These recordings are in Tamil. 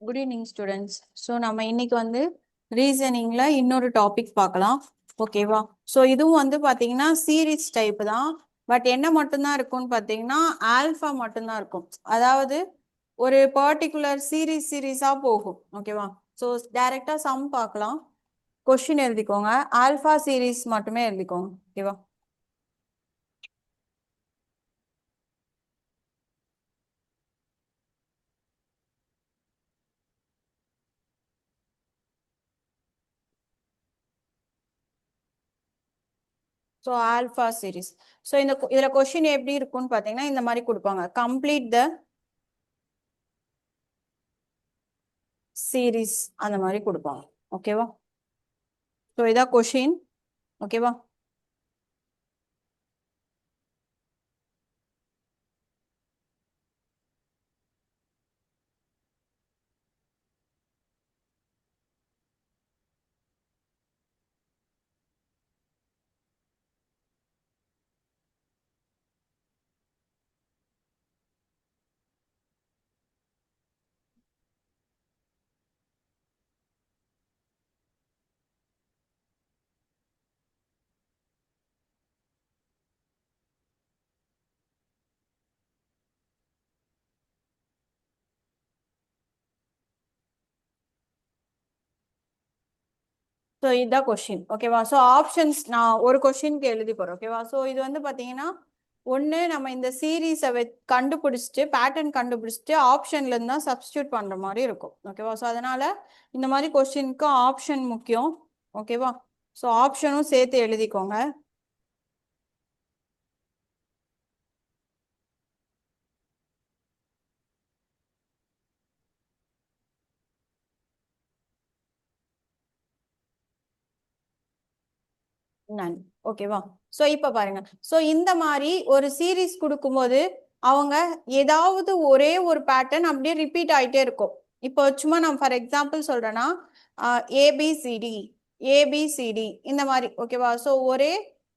Good evening students. ஸோ நம்ம இன்னைக்கு வந்து ரீசனிங்ல இன்னொரு டாபிக் பார்க்கலாம். ஓகேவா? ஸோ இதுவும் வந்து பார்த்தீங்கன்னா சீரீஸ் டைப் தான். பட் என்ன மட்டும்தான் இருக்கும்னு பார்த்தீங்கன்னா ஆல்ஃபா மட்டும்தான் இருக்கும். அதாவது ஒரு பர்டிகுலர் சீரீஸாக போகும். ஓகேவா? ஸோ டைரக்டா சம் பார்க்கலாம். கொஸ்டின் எழுதிக்கோங்க. ஆல்ஃபா சீரீஸ் மட்டுமே எழுதிக்கோங்க. ஓகேவா? So alpha series. ஸோ இதுல கொஸ்டின் எப்படி இருக்கும்னு பார்த்தீங்கன்னா இந்த மாதிரி கொடுப்பாங்க. கம்ப்ளீட் த சீரீஸ் அந்த மாதிரி கொடுப்பாங்க. ஓகேவா? ஸோ இதான் கொஷின். ஓகேவா? ஸோ இதுதான் கொஷின். ஓகேவா? ஸோ ஆப்ஷன்ஸ் நான் ஒரு கொஷினுக்கு எழுதி போறேன். ஓகேவா? ஸோ இது வந்து பார்த்தீங்கன்னா ஒன்று நம்ம இந்த சீரீஸை கண்டுபிடிச்சிட்டு பேட்டர்ன் கண்டுபிடிச்சிட்டு ஆப்ஷன்ல இருந்து தான் சப்ஸ்டியூட் பண்ற மாதிரி இருக்கும். ஓகேவா? ஸோ அதனால இந்த மாதிரி கொஸ்டினுக்கு ஆப்ஷன் முக்கியம். ஓகேவா? ஸோ ஆப்ஷனும் சேர்த்து எழுதிக்கோங்க. நன்றி. ஓகேவா? ஸோ இப்போ பாருங்க. ஸோ இந்த மாதிரி ஒரு சீரீஸ் கொடுக்கும்போது அவங்க ஏதாவது ஒரே ஒரு பேட்டர்ன் அப்படியே ரிப்பீட் ஆயிட்டே இருக்கும். இப்போ சும்மா நான் ஃபார் எக்ஸாம்பிள் சொல்றேன்னா ஏபிசிடி ஏபிசிடி இந்த மாதிரி. ஓகேவா? ஸோ ஒரே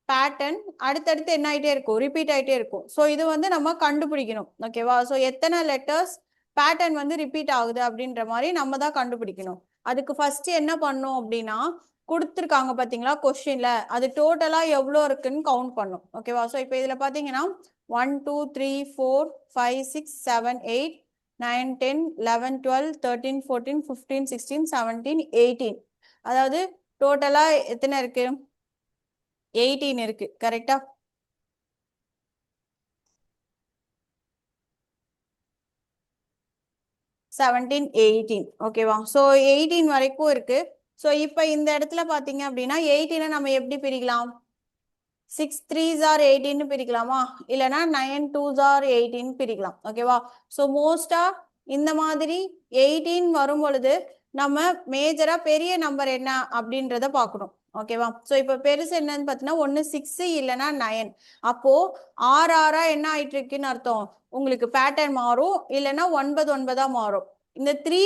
பேட்டர்ன் அடுத்தடுத்து என்ன ஆயிட்டே இருக்கும், ரிப்பீட் ஆயிட்டே இருக்கும். ஸோ இது வந்து நம்ம கண்டுபிடிக்கணும். ஓகேவா? ஸோ எத்தனை லெட்டர்ஸ் பேட்டர்ன் வந்து ரிப்பீட் ஆகுது அப்படின்ற மாதிரி நம்ம தான் கண்டுபிடிக்கணும். அதுக்கு ஃபர்ஸ்ட் என்ன பண்ணணும் அப்படின்னா கொடுத்துருக்காங்க பாத்தீங்களா கொஸ்டின்ல, அது டோட்டலா எவ்வளோ இருக்குன்னு கவுண்ட் பண்ணும். ஓகேவா? ஸோ இப்போ இதுல பாத்தீங்கன்னா 1 2 3 4 5 6 7 8 9 10 11 12 13 14 15 16 17 18. அதாவது டோட்டலா எத்தனை இருக்கு? 18 இருக்கு. கரெக்டா? செவன்டீன் 18. ஓகேவா? ஸோ 18 வரைக்கும் இருக்கு. ஸோ இப்போ இந்த இடத்துல பாத்தீங்க அப்படின்னா 18 நம்ம எப்படி பிரிக்கலாம்? 6 3s are 18 பிரிக்கலாமா? இல்லனா 9 2s are 18 பிரிக்கலாம். ஓகேவா? ஸோ மோஸ்டா இந்த மாதிரி 18 வரும் பொழுது நம்ம மேஜரா பெரிய நம்பர் என்ன அப்படின்றத பார்க்கணும். ஓகேவா? ஸோ இப்போ பெருசு என்னன்னு பார்த்தீங்கன்னா ஒன்று 6 இல்லைன்னா 9. அப்போ ஆறா என்ன ஆயிட்டு இருக்குன்னு அர்த்தம், உங்களுக்கு பேட்டர்ன் மாறும், இல்லைன்னா 9 மாறும். இந்த 3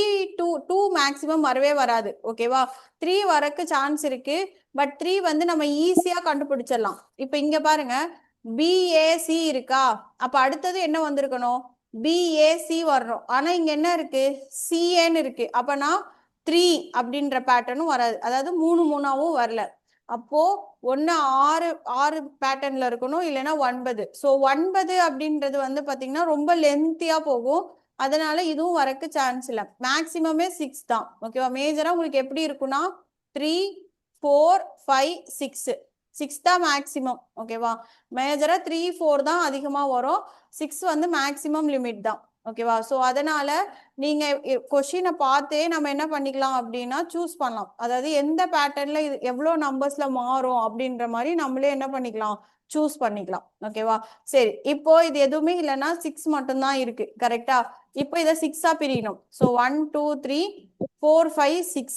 2 மேக்சிமம் வரவே வராது. ஓகேவா? 3 வரக்கு சான்ஸ் இருக்கு. பட் 3 வந்து நம்ம ஈஸியா கண்டுபிடிச்சிடலாம். இப்ப இங்க பாருங்க பிஏசி இருக்கா, அப்ப அடுத்தது என்ன வந்திருக்கணும்? பிஏசி வரணும். ஆனா இங்க என்ன இருக்கு? சிஏன்னு இருக்கு. அப்பனா 3 அப்படின்ற பேட்டர்னும் வராது. அதாவது 3 3ஆவும் வரல. அப்போ ஒன்னு 6 6 பேட்டர்ன்ல இருக்கணும், இல்லைன்னா 9. ஸோ 9 அப்படின்றது வந்து பாத்தீங்கன்னா ரொம்ப லென்த்தியா போகும். அதனால இதுவும் வரக்கு சான்ஸ் இல்லை. மேக்சிமமே 6 தான். ஓகேவா? மேஜரா உங்களுக்கு எப்படி இருக்குன்னா 3 4 5 6 6 தான் மேக்சிமம். ஓகேவா? மேஜரா 3 4 தான் அதிகமா வரும். 6 வந்து மேக்சிமம் லிமிட் தான். ஓகேவா? ஸோ அதனால நீங்க கொஸ்டினை பார்த்தே நம்ம என்ன பண்ணிக்கலாம் அப்படின்னா சூஸ் பண்ணலாம். அதாவது எந்த பேட்டர்ன்ல இது எவ்வளோ நம்பர்ஸ்ல மாறும் அப்படின்ற மாதிரி நம்மளே என்ன பண்ணிக்கலாம், சூஸ் பண்ணிக்கலாம். ஓகேவா? சரி, இப்போ இது எதுவுமே இல்லைன்னா 6 மட்டும்தான் இருக்கு. கரெக்டா? இப்போ இதை 6ஆ பிரிக்கணும். ஸோ 1 2 3 4 5 6.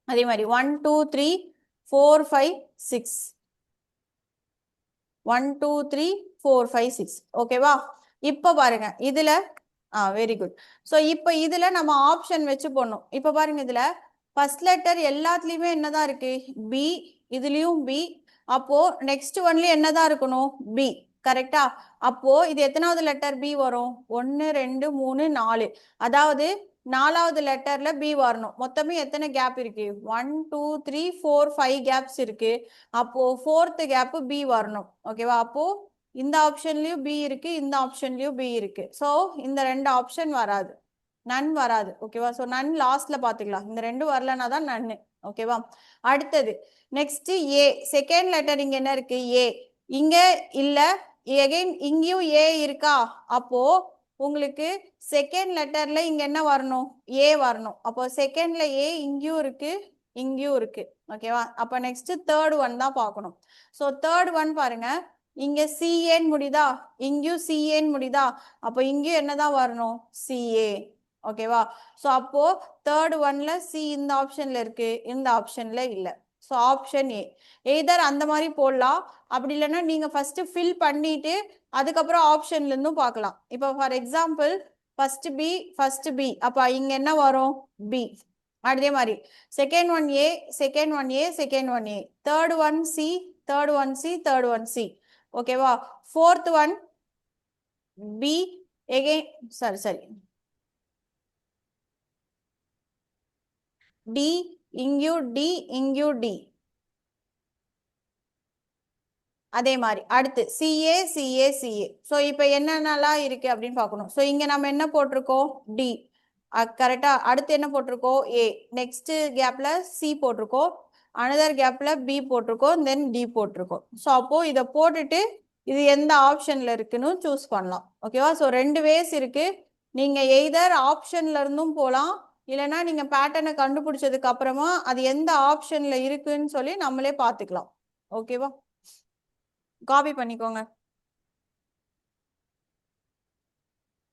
அதே மாதிரி 1 2 3 4 5 6 1 2 3 4 5 6. ஓகேவா? இப்ப பாருங்க இதுல வெரி குட். ஸோ இப்போ இதுல நம்ம ஆப்ஷன் வச்சு போடணும். இப்ப பாருங்க இதுல ஃபர்ஸ்ட் லெட்டர் எல்லாத்துலயுமே என்னதான் இருக்கு? பி. இதுலயும் பி. அப்போ நெக்ஸ்ட் ஒன்லயும் என்னதான் இருக்கணும்? பி. கரெக்டா? அப்போ இது எத்தனாவது லெட்டர் பி வரும்? 1 2 3 4. அதாவது நாலாவது லெட்டர்ல பி வரணும். மொத்தமே எத்தனை கேப் இருக்கு? 1 2 3 4 5 கேப்ஸ் இருக்கு. அப்போ ஃபோர்த் கேப் பி வரணும். ஓகேவா? அப்போ இந்த ஆப்ஷன்லயும் பி இருக்கு, இந்த ஆப்ஷன்லயும் பி இருக்கு. ஸோ இந்த ரெண்டு ஆப்ஷன் வராது, நன் வராது. ஓகேவா? ஸோ நன் லாஸ்ட்ல பாத்துக்கலாம். இந்த ரெண்டு வரலன்னா தான் நன்னு. ஓகேவா? அடுத்தது நெக்ஸ்ட் ஏ. செகண்ட் லெட்டர் இங்க என்ன இருக்கு? ஏ. இங்க இல்ல, எகைன் இங்கேயும் ஏ இருக்கா? அப்போ உங்களுக்கு செகண்ட் லெட்டர்ல இங்க என்ன வரணும்? ஏ வரணும். அப்போ செகண்ட்ல ஏ இங்கேயும் இருக்கு, இங்கேயும் இருக்கு. ஓகேவா? அப்ப நெக்ஸ்ட் தேர்ட் ஒன் தான் பார்க்கணும். ஸோ தேர்ட் ஒன் பாருங்க, இங்க சிஏன்னு முடியுதா, இங்கேயும் சிஏன்னு முடியுதா, அப்போ இங்கேயும் என்னதான் வரணும்? சிஏ. ஓகேவா? ஸோ அப்போ தேர்ட் ஒன்ல சி இந்த ஆப்ஷன்ல இருக்கு, இந்த ஆப்ஷன்ல இல்ல. So option A. எய்தர் அந்த மாதிரி போடலாம், அப்படி இல்லைன்னா நீங்க ஃபர்ஸ்ட் ஃபில் பண்ணிட்டு அதுக்கப்புறம் ஆப்ஷன்ல இருந்தும் பார்க்கலாம். இப்போ ஃபார் எக்ஸாம்பிள் ஃபர்ஸ்ட் பி, அப்ப இங்க என்ன வரும்? பி. அதே மாதிரி second one A, second one A, second one A, third one C, third one C, third one C. ஓகேவா? ஃபோர்த் ஒன் பி, எகெயின் சரி டி, இங்கேயும் டி, இங்கேயும் டி. அதே மாதிரி அடுத்து சிஏ, சிஏ, சிஏ. ஸோ இப்போ என்னென்னலாம் இருக்கு அப்படின்னு பார்க்கணும். ஸோ இங்க நம்ம என்ன போட்டிருக்கோம்? டி. கரெக்டா? அடுத்து என்ன போட்டிருக்கோம்? ஏ. நெக்ஸ்ட் கேப்ல சி போட்டிருக்கோம், அனதர் கேப்ல பி போட்டிருக்கோம், தென் டி போட்டிருக்கோம். ஸோ அப்போ இதை போட்டுட்டு இது எந்த ஆப்ஷன்ல இருக்குன்னு சூஸ் பண்ணலாம். ஓகேவா? ஸோ ரெண்டு வேஸ் இருக்கு. நீங்க எய்தர் ஆப்ஷன்ல இருந்தும் போகலாம், இல்லைன்னா நீங்க பேட்டர்னை கண்டுபிடிச்சதுக்கு அப்புறமா அது எந்த ஆப்ஷன்ல இருக்குன்னு சொல்லி நம்மளே பார்த்துக்கலாம். ஓகேவா? காப்பி பண்ணிக்கோங்க.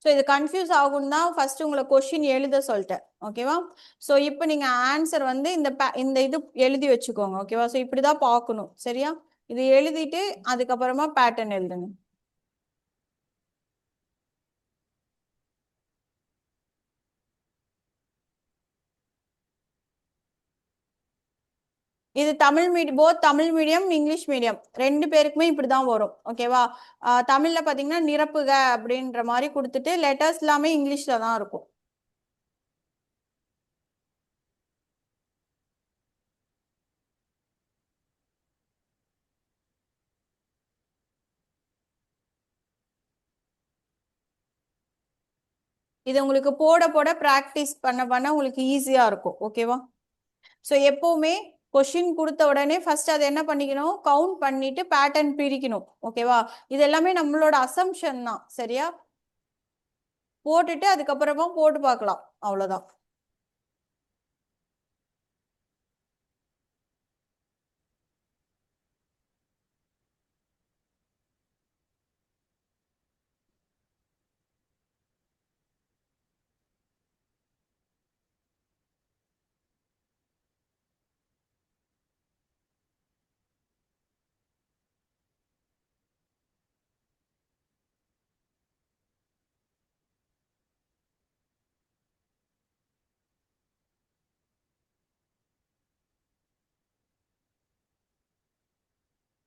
ஸோ இது கன்ஃபியூஸ் ஆகும் தான் ஃபர்ஸ்ட் உங்களை கொஸ்டின் எழுத சொல்லிட்டேன். ஓகேவா? ஸோ இப்போ நீங்க ஆன்சர் வந்து இந்த இது எழுதி வச்சுக்கோங்க. ஓகேவா? ஸோ இப்படிதான் பார்க்கணும். சரியா? இது எழுதிட்டு அதுக்கப்புறமா பேட்டர்ன் எழுதுங்க. இது தமிழ் மீடியம், இங்கிலீஷ் மீடியம் ரெண்டு பேருக்குமே இப்படிதான் வரும். ஓகேவா? தமிழ்ல பாத்தீங்கன்னா நிரப்புக அப்படின்ற மாதிரி கொடுத்துட்டு லெட்டர்ஸ் எல்லாமே இங்கிலீஷ்ல தான் இருக்கும். இது உங்களுக்கு போட போட ப்ராக்டிஸ் பண்ண பண்ண உங்களுக்கு ஈஸியா இருக்கும். ஓகேவா? ஸோ எப்பவுமே கொஷின் கொடுத்த உடனே ஃபர்ஸ்ட் அதை என்ன பண்ணிக்கணும்? கவுண்ட் பண்ணிட்டு பேட்டர்ன் பிரிக்கணும். ஓகேவா? இது எல்லாமே நம்மளோட அசம்ஷன் தான். சரியா? போட்டுட்டு அதுக்கப்புறமா போட்டு பார்க்கலாம். அவ்வளவுதான்.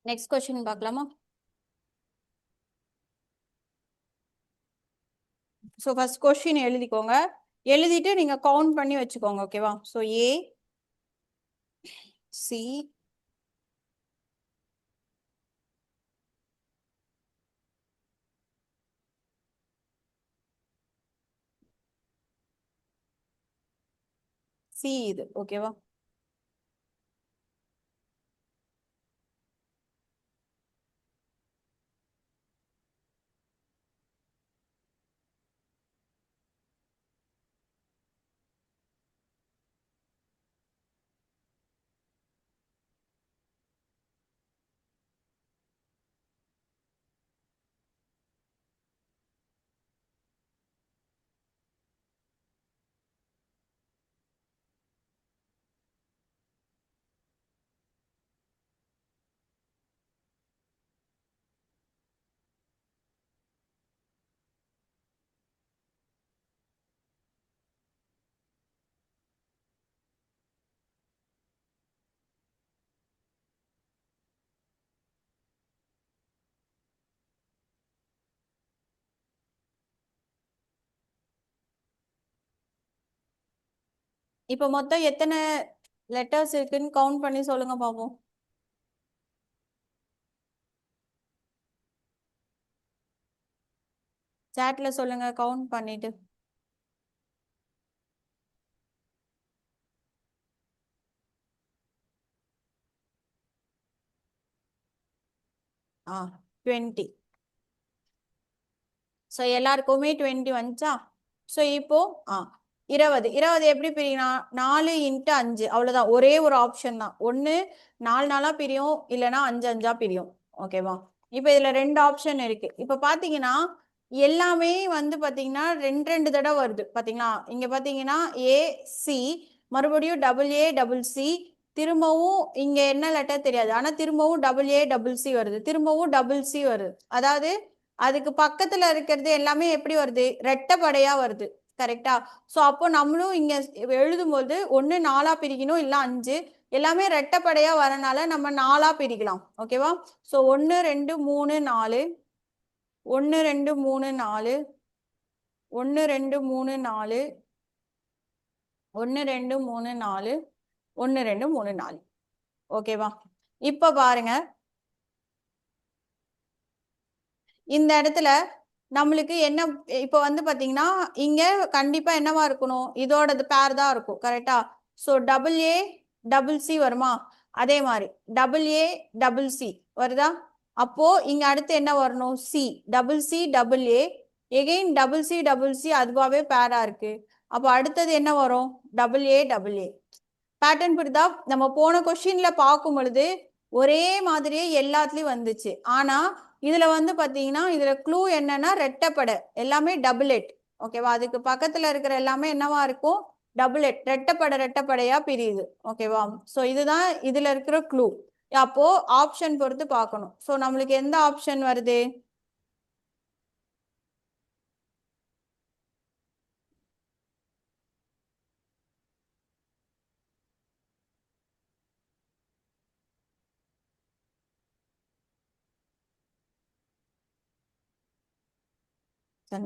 நெக்ஸ்ட் கொஸ்டின் பார்க்கலாமா? ஸோ ஃபர்ஸ்ட் கொஸ்டின் எழுதிக்கோங்க. எழுதிட்டு நீங்க கவுண்ட் பண்ணி வச்சுக்கோங்க. ஓகேவா? ஸோ ஏ, சி, சி இது. ஓகேவா? இப்போ மொத்தம் எத்தனை லெட்டர்ஸ் இருக்குன்னு கவுண்ட் பண்ணி சொல்லுங்க பாப்போம். சாட்ல சொல்லுங்க கவுண்ட் பண்ணிட்டு. ஆ 20. ஸோ எல்லாருக்குமே 20 வந்துச்சா? ஸோ இப்போ 20 20 எப்படி பிரிக்கணும்? 4 × 5 அவ்வளோதான். ஒரே ஒரு ஆப்ஷன் தான். ஒன்று 4 4 பிரியும், இல்லைன்னா 5 5 பிரியும். ஓகேவா? இப்போ இதில் 2 ஆப்ஷன் இருக்கு. இப்போ பார்த்தீங்கன்னா எல்லாமே வந்து பார்த்தீங்கன்னா 2 தடவை வருது. பார்த்தீங்களா? இங்கே பார்த்தீங்கன்னா AC, மறுபடியும் AA, திரும்பவும் இங்கே என்ன லெட்டர் தெரியாது, ஆனால் திரும்பவும் AA, வருது, திரும்பவும் C வருது. அதாவது அதுக்கு பக்கத்துல இருக்கிறது எல்லாமே எப்படி வருது? ரெட்டப்படையா வருது. கரெக்டா? ஸோ அப்போ நம்மளும் இங்க எழுதும்போது ஒன்று 4 பிரிக்கணும், இல்லை 5. எல்லாமே ரெட்டப்படையா வரனால நம்ம 4 பிரிக்கலாம். ஓகேவா? ஸோ 1 2 3 4, 1 2 3 4, 1 2 3 4, 1 2 3 4, 1 2 3 4. ஓகேவா? இப்ப பாருங்க, இந்த இடத்துல நம்மளுக்கு என்ன இப்போ வந்து பாத்தீங்கன்னா இங்க கண்டிப்பா என்னவா இருக்கணும்? இதோடது பேர் தான் இருக்கும். கரெக்டா? ஸோ AA, வருமா? அதே மாதிரி AA, வருதா? அப்போ இங்க அடுத்து என்ன வரணும்? C, எகெயின் C, அதுவாகவே பேரா இருக்கு. அப்போ அடுத்தது என்ன வரும்? AA. பேட்டர்ன் புரியுதா? நம்ம போன கொஸ்டின்ல பார்க்கும் பொழுது ஒரே மாதிரியே எல்லாத்துலயும் வந்துச்சு. ஆனா இதுல வந்து பாத்தீங்கன்னா இதுல க்ளூ என்னன்னா ரெட்டப்படை, எல்லாமே டபுளெட். ஓகேவா? அதுக்கு பக்கத்துல இருக்கிற எல்லாமே என்னவா இருக்கும்? டபுளெட், ரெட்டப்படையா பிரியுது. ஓகேவா? ஸோ இதுதான் இதுல இருக்கிற க்ளூ. அப்போ ஆப்ஷன் பொறுத்து பார்க்கணும். ஸோ நம்மளுக்கு எந்த ஆப்ஷன் வருது?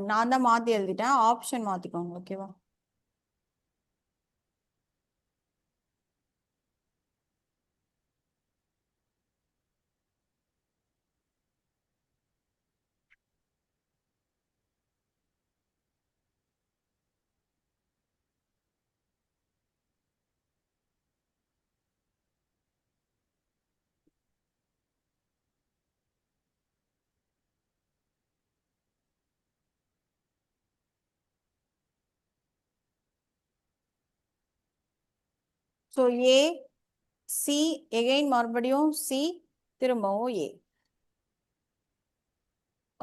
நான் தான் மாத்தி எழுதிட்டேன், ஆப்ஷன் மாத்திக்கோங்க. ஓகேவா? ஸோ AC, எகெயின் மறுபடியும் C, திரும்பவும் A.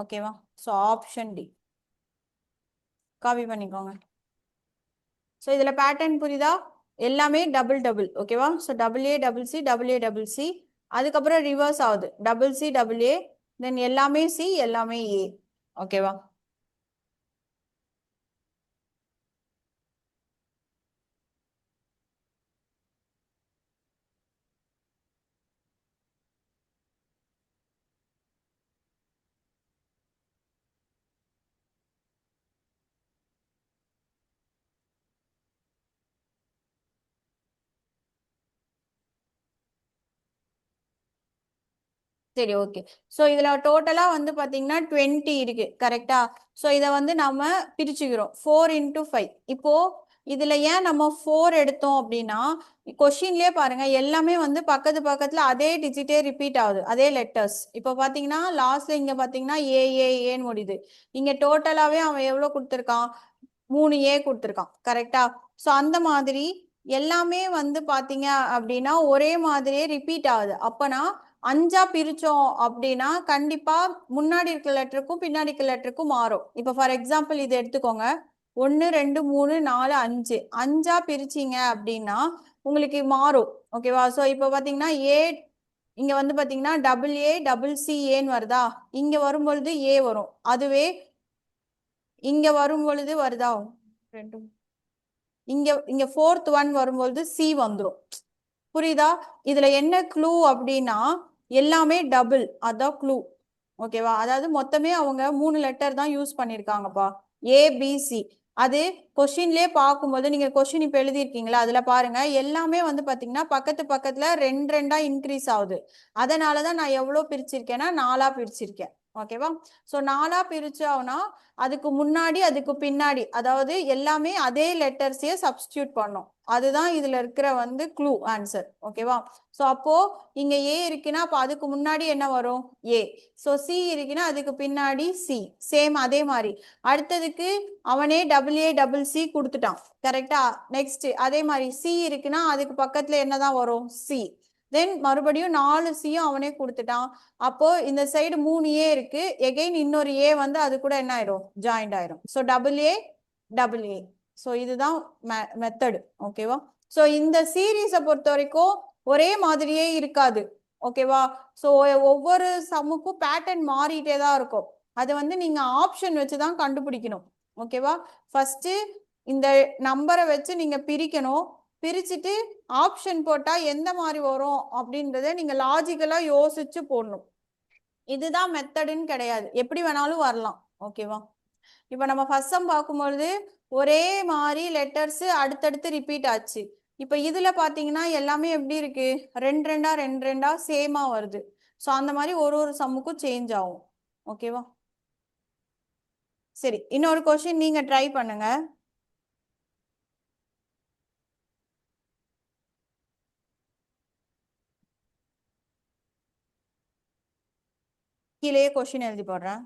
ஓகேவா? ஸோ ஆப்ஷன் டி காப்பி பண்ணிக்கோங்க. ஸோ இதில் பேட்டர்ன் புரியுதா? எல்லாமே டபுள். ஓகேவா? ஸோ AA, அதுக்கப்புறம் ரிவர்ஸ் ஆகுது. AA, தென் எல்லாமே C, எல்லாமே A. ஓகேவா? சரி, ஓகே. ஸோ இதில் டோட்டலாக வந்து பார்த்தீங்கன்னா 20 இருக்கு. கரெக்டா? ஸோ இதை வந்து நம்ம பிரிச்சுக்கிறோம் 4 × 5. இப்போ இதில் ஏன் நம்ம 4 எடுத்தோம் அப்படின்னா கொஷின்லேயே பாருங்க எல்லாமே வந்து பக்கத்துல அதே டிஜிட்டே ரிப்பீட் ஆகுது, அதே லெட்டர்ஸ். இப்போ பார்த்தீங்கன்னா லாஸ்ட்ல இங்கே பார்த்தீங்கன்னா ஏன்னு முடியுது. இங்கே டோட்டலாகவே அவன் எவ்வளோ கொடுத்துருக்கான்? 3A கொடுத்துருக்கான். கரெக்டா? ஸோ அந்த மாதிரி எல்லாமே வந்து பார்த்தீங்க அப்படின்னா ஒரே மாதிரியே ரிப்பீட் ஆகுது. அப்பனா 5 பிரிச்சோம் அப்படின்னா கண்டிப்பா முன்னாடி இருக்க லெட்டருக்கும் பின்னாடி இருக்க லெட்டருக்கும் மாறும். இப்போ ஃபார் எக்ஸாம்பிள் இது எடுத்துக்கோங்க. 1 2 3 4 5 5 பிரிச்சிங்க அப்படின்னா உங்களுக்கு மாறும். ஓகேவா? ஸோ இப்போ பார்த்தீங்கன்னா இங்க வந்து பார்த்தீங்கன்னா AA, வருதா? இங்க வரும்பொழுது A வரும். அதுவே இங்க வரும் பொழுது வருதா? இங்க 4th ஒன் வரும்பொழுது C வந்துடும். புரியுதா? இதுல என்ன க்ளூ அப்படின்னா எல்லாமே டபுள், அதான் க்ளூ. ஓகேவா? அதாவது மொத்தமே அவங்க 3 லெட்டர் தான் யூஸ் பண்ணிருக்காங்கப்பா, ABC. அது கொஷின்லயே பார்க்கும்போது நீங்க கொஷின் இப்ப எழுதியிருக்கீங்களா அதுல பாருங்க எல்லாமே வந்து பாத்தீங்கன்னா பக்கத்து பக்கத்துல ரெண்டு ரெண்டா இன்க்ரீஸ் ஆகுது. அதனாலதான் நான் எவ்வளவு பிரிச்சிருக்கேன்னா 4ஆ பிரிச்சிருக்கேன். ஓகேவா? சோ 4ஆ பிரிச்சோம்னா அதுக்கு முன்னாடி அதுக்கு பின்னாடி அதாவது எல்லாமே அதே லெட்டர்ஸையே சப்ஸ்டியூட் பண்ணோம். அதுதான் இதுல இருக்கிற வந்து க்ளூ ஆன்சர். ஓகேவா? சோ அப்போ இங்க ஏ இருக்குன்னா அப்ப அதுக்கு முன்னாடி என்ன வரும்? ஏ. சோ சி இருக்குன்னா அதுக்கு பின்னாடி சி. சேம் அதே மாதிரி அடுத்ததுக்கு அவனே AA கொடுத்துட்டான். கரெக்டா? நெக்ஸ்ட் அதே மாதிரி சி இருக்குன்னா அதுக்கு பக்கத்துல என்னதான் வரும்? சி. தென் மறுபடியும் 4 அவனே கொடுத்துட்டான். அப்போ இந்த சைடு 3 இருக்கு. எகைன் இன்னொரு ஏ வந்து அது கூட என்ன ஆயிரும்? ஜாயிண்ட் ஆயிரும். So AA. ஸோ இதுதான் மெத்தடு. ஓகேவா? ஸோ இந்த சீரீஸை பொறுத்த வரைக்கும் ஒரே மாதிரியே இருக்காது. ஓகேவா? ஸோ ஒவ்வொரு சம்முக்கும் பேட்டர்ன் மாறிட்டே தான் இருக்கும். அதை வந்து நீங்க ஆப்ஷன் வச்சு தான் கண்டுபிடிக்கணும். ஓகேவா? ஃபர்ஸ்ட் இந்த நம்பரை வச்சு நீங்க பிரிக்கணும். பிரிச்சுட்டு ஆப்ஷன் போட்டா எந்த மாதிரி வரும் அப்படின்றத நீங்க லாஜிக்கலா யோசிச்சு போடணும். இதுதான் மெத்தடுன்னு கிடையாது, எப்படி வேணாலும் வரலாம். ஓகேவா? இப்ப நம்ம ஃபர்ஸ்ட் சம் பார்க்கும்பொழுது ஒரே மாதிரி லெட்டர்ஸ் அடுத்தடுத்து ரிப்பீட் ஆச்சு. இப்ப இதுல பாத்தீங்கன்னா எல்லாமே எப்படி இருக்கு? ரெண்டு ரெண்டா ரெண்டு ரெண்டா சேமா வருது. ஸோ அந்த மாதிரி ஒரு ஒரு சம்முக்கும் சேஞ்ச் ஆகும். ஓகேவா? சரி, இன்னொரு கொஸ்டின் நீங்க ட்ரை பண்ணுங்க. கீழே கொஸ்டின் எழுதி போடுறேன்.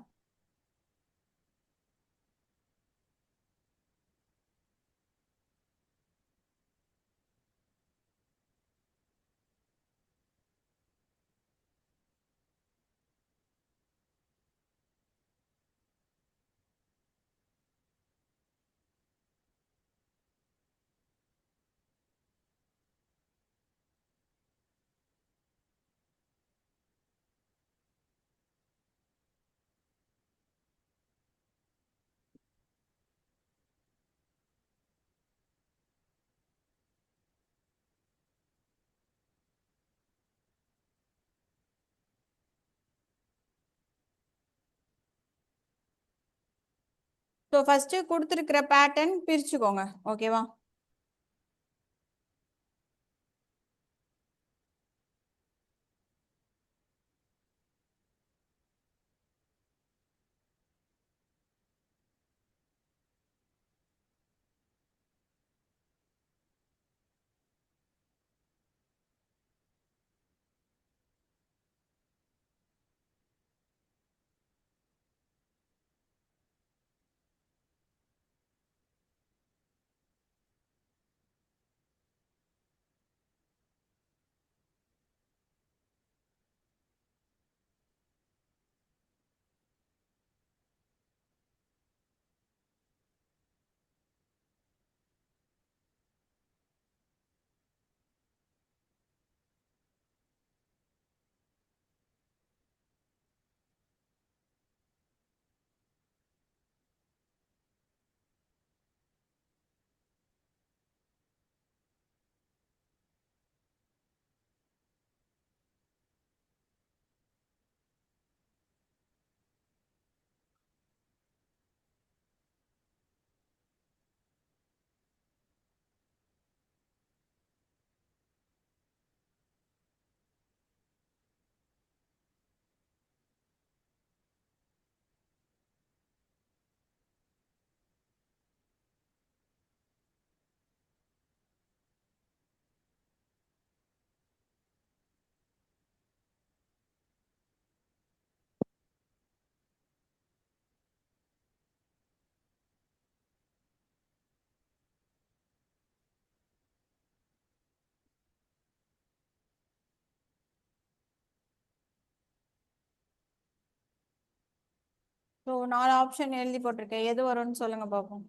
ஸோ ஃபர்ஸ்ட் கொடுத்துருக்கிற பேட்டர்ன் பிரிச்சுக்கோங்க. ஓகேவா? ஸோ 4 ஆப்ஷன் எழுதி போட்டிருக்கேன், எது வரும்னு சொல்லுங்க பார்ப்போம்.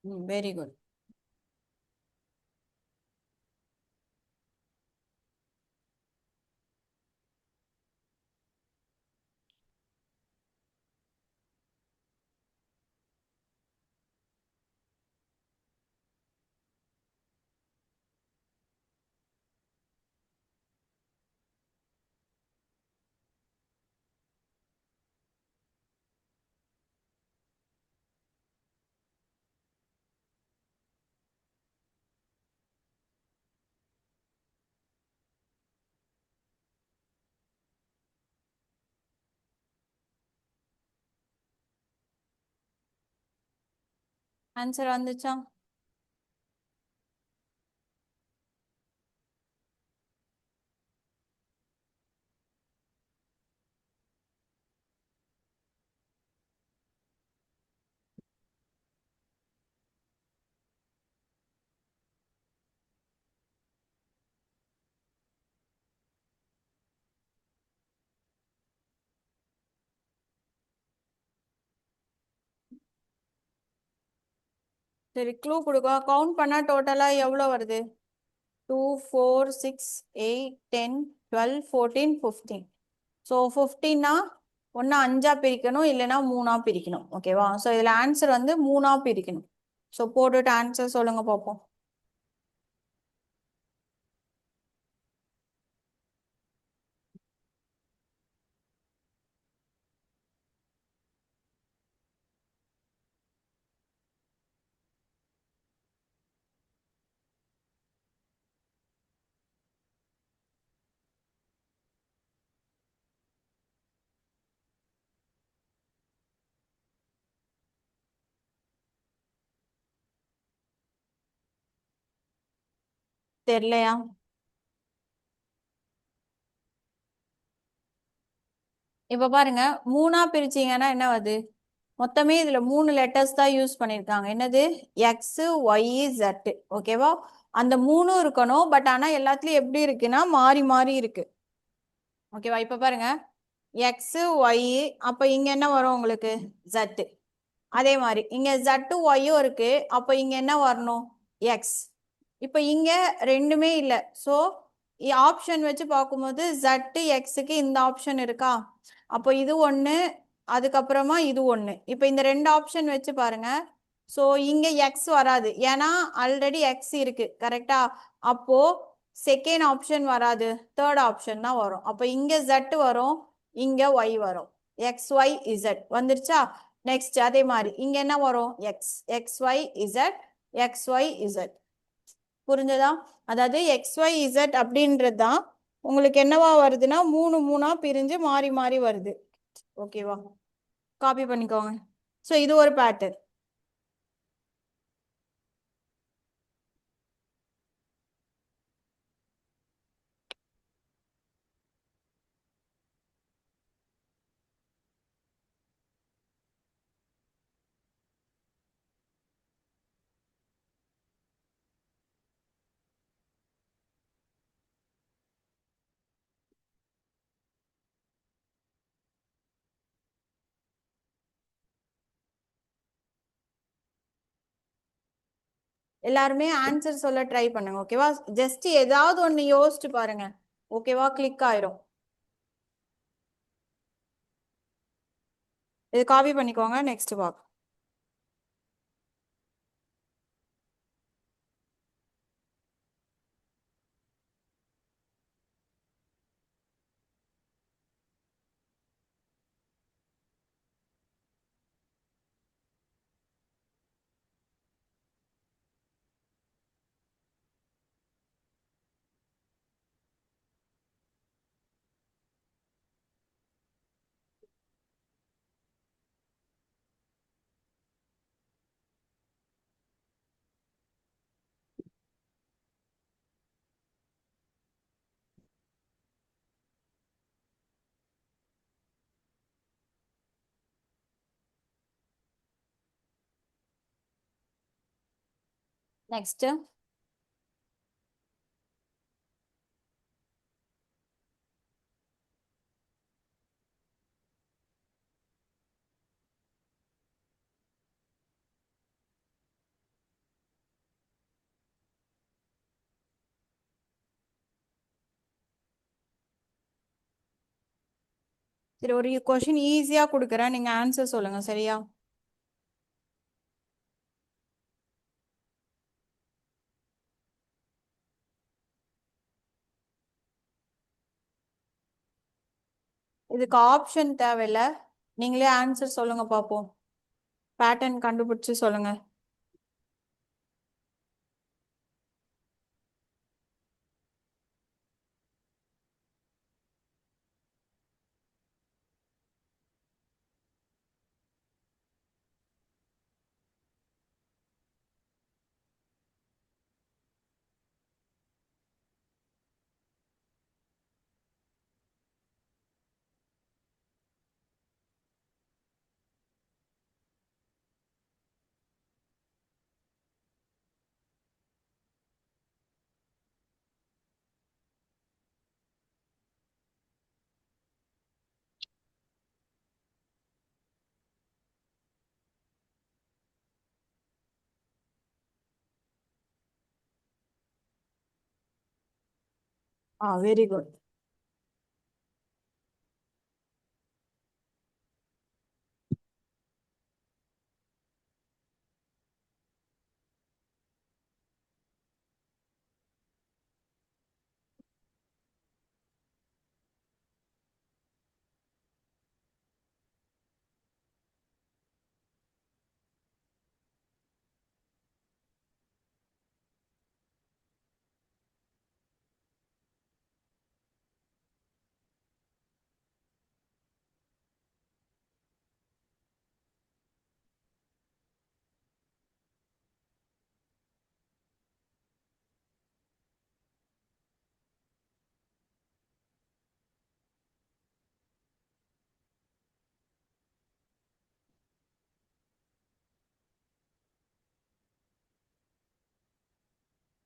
Very good. ஆன்சர் வந்துச்சா? சரி, க்ளூ கொடுக்க கவுண்ட் பண்ணா டோட்டலா எவ்வளவு வருது? 2 4 6 8 10 12 14 15. ஸோ 15னா ஒன்று அஞ்சா பிரிக்கணும், இல்லைன்னா மூணா பிரிக்கணும். ஓகேவா? ஸோ இதில் ஆன்சர் வந்து மூணா பிரிக்கணும். ஸோ போட்டுட்டு ஆன்சர் சொல்லுங்க பார்ப்போம். தெரியலையா? இப்ப பாருங்க, மூணா பிரிச்சீங்கன்னா என்ன வருது? மொத்தமே இதுல மூணு லெட்டர்ஸ் தான் யூஸ் பண்ணிருக்காங்க. என்னது? X y z. ஓகேவா? அந்த மூணும் இருக்கணும். பட் ஆனா எல்லாத்துலயும் எப்படி இருக்குன்னா மாறி மாறி இருக்கு. ஓகேவா? இப்ப பாருங்க, எக்ஸ் ஒய், அப்ப இங்க என்ன வரும் உங்களுக்கு? ஜெட். அதே மாதிரி இங்க ஜட்டு ஒய்யும் இருக்கு, அப்ப இங்க என்ன வரணும்? எக்ஸ். இப்ப இங்க ரெண்டுமே இல்ல. சோ ஆப்ஷன் வச்சு பார்க்கும்போது ஜட்டு எக்ஸுக்கு இந்த ஆப்ஷன் இருக்கா? அப்போ இது ஒண்ணு, அதுக்கப்புறமா இது ஒண்ணு. இப்ப இந்த ரெண்டு ஆப்ஷன் வச்சு பாருங்க. சோ இங்க எக்ஸ் வராது, ஏன்னா ஆல்ரெடி எக்ஸ் இருக்கு. கரெக்டா? அப்போ செகண்ட் ஆப்ஷன் வராது, தேர்ட் ஆப்ஷன் தான் வரும். அப்ப இங்க ஜெட் வரும், இங்க ஒய் வரும். எக்ஸ் ஒய் இசட் வந்துருச்சா? நெக்ஸ்ட் அதே மாதிரி இங்க என்ன வரும்? X x y z, x y z. புரிஞ்சதா? அதாவது எக்ஸ் ஒய் இசட் அப்படின்றது தான் உங்களுக்கு என்னவா வருதுன்னா மூணு மூணா பிரிஞ்சு மாறி மாறி வருது. ஓகேவா? காப்பி பண்ணிக்கோங்க. ஸோ இது ஒரு பேட்டர்ன். எல்லாருமே ஆன்சர் சொல்ல ட்ரை பண்ணுங்க. ஓகேவா? ஜஸ்ட் ஏதாவது ஒன்று யோசிச்சு பாருங்க. ஓகேவா? கிளிக் ஆயிரும். இது காப்பி பண்ணிக்கோங்க. Next walk. நெக்ஸ்ட் சரி, ஒரு கொஷின் ஈஸியா கொடுக்குறேன், நீங்க ஆன்சர் சொல்லுங்க சரியா? இதுக்கு ஆப்ஷன் தேவையில்ல, நீங்களே ஆன்சர் சொல்லுங்க பாப்போம். பேட்டர்ன் கண்டுபிடிச்சு சொல்லுங்க. Very good.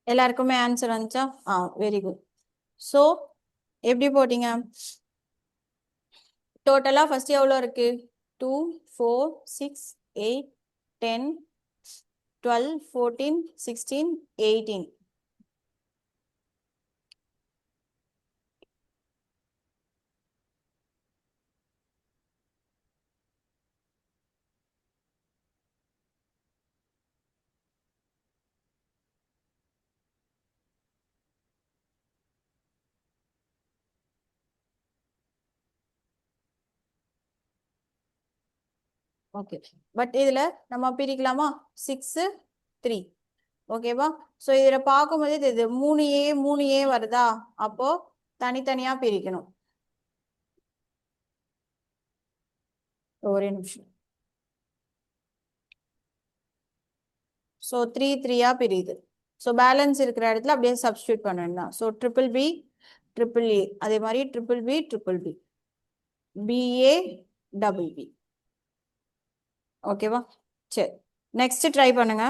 எல்லாருக்குமே ஆன்சர் வந்துச்சா? Very good. ஸோ எப்படி போட்டீங்க? டோட்டலா ஃபர்ஸ்ட் எவ்வளோ இருக்கு? 2, 4, 6, 8, 10, 12, 14, 16, 18. ஓகே, பட் இதுல நம்ம பிரிக்கலாமா? 6, 3. ஓகேவா? ஸோ இதுல பார்க்கும்போது இது 3A 3A வருதா? அப்போ தனித்தனியா பிரிக்கணும். ஒரே நிமிஷம். ஸோ 3 3யா பிரியுது. ஸோ பேலன்ஸ் இருக்கிற இடத்துல அப்படியே சப்ஸ்டியூட் பண்ணணும். So triple b, triple a, அதே மாதிரி triple b, triple b, b a, double b. ஓகேவா? சரி, நெக்ஸ்ட் ட்ரை பண்ணுங்க.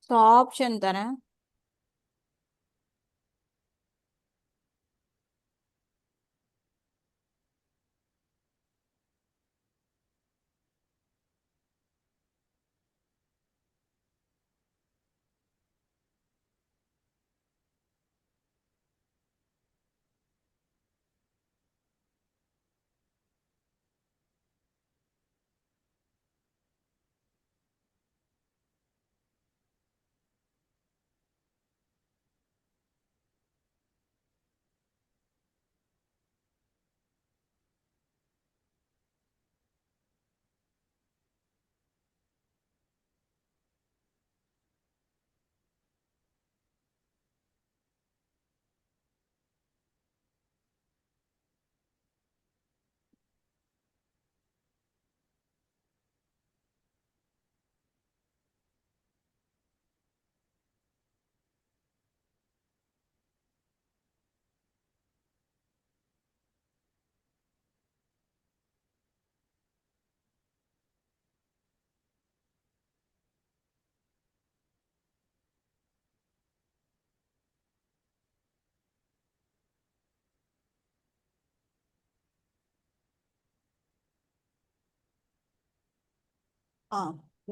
ஸோ ஆப்ஷன் தரேன்.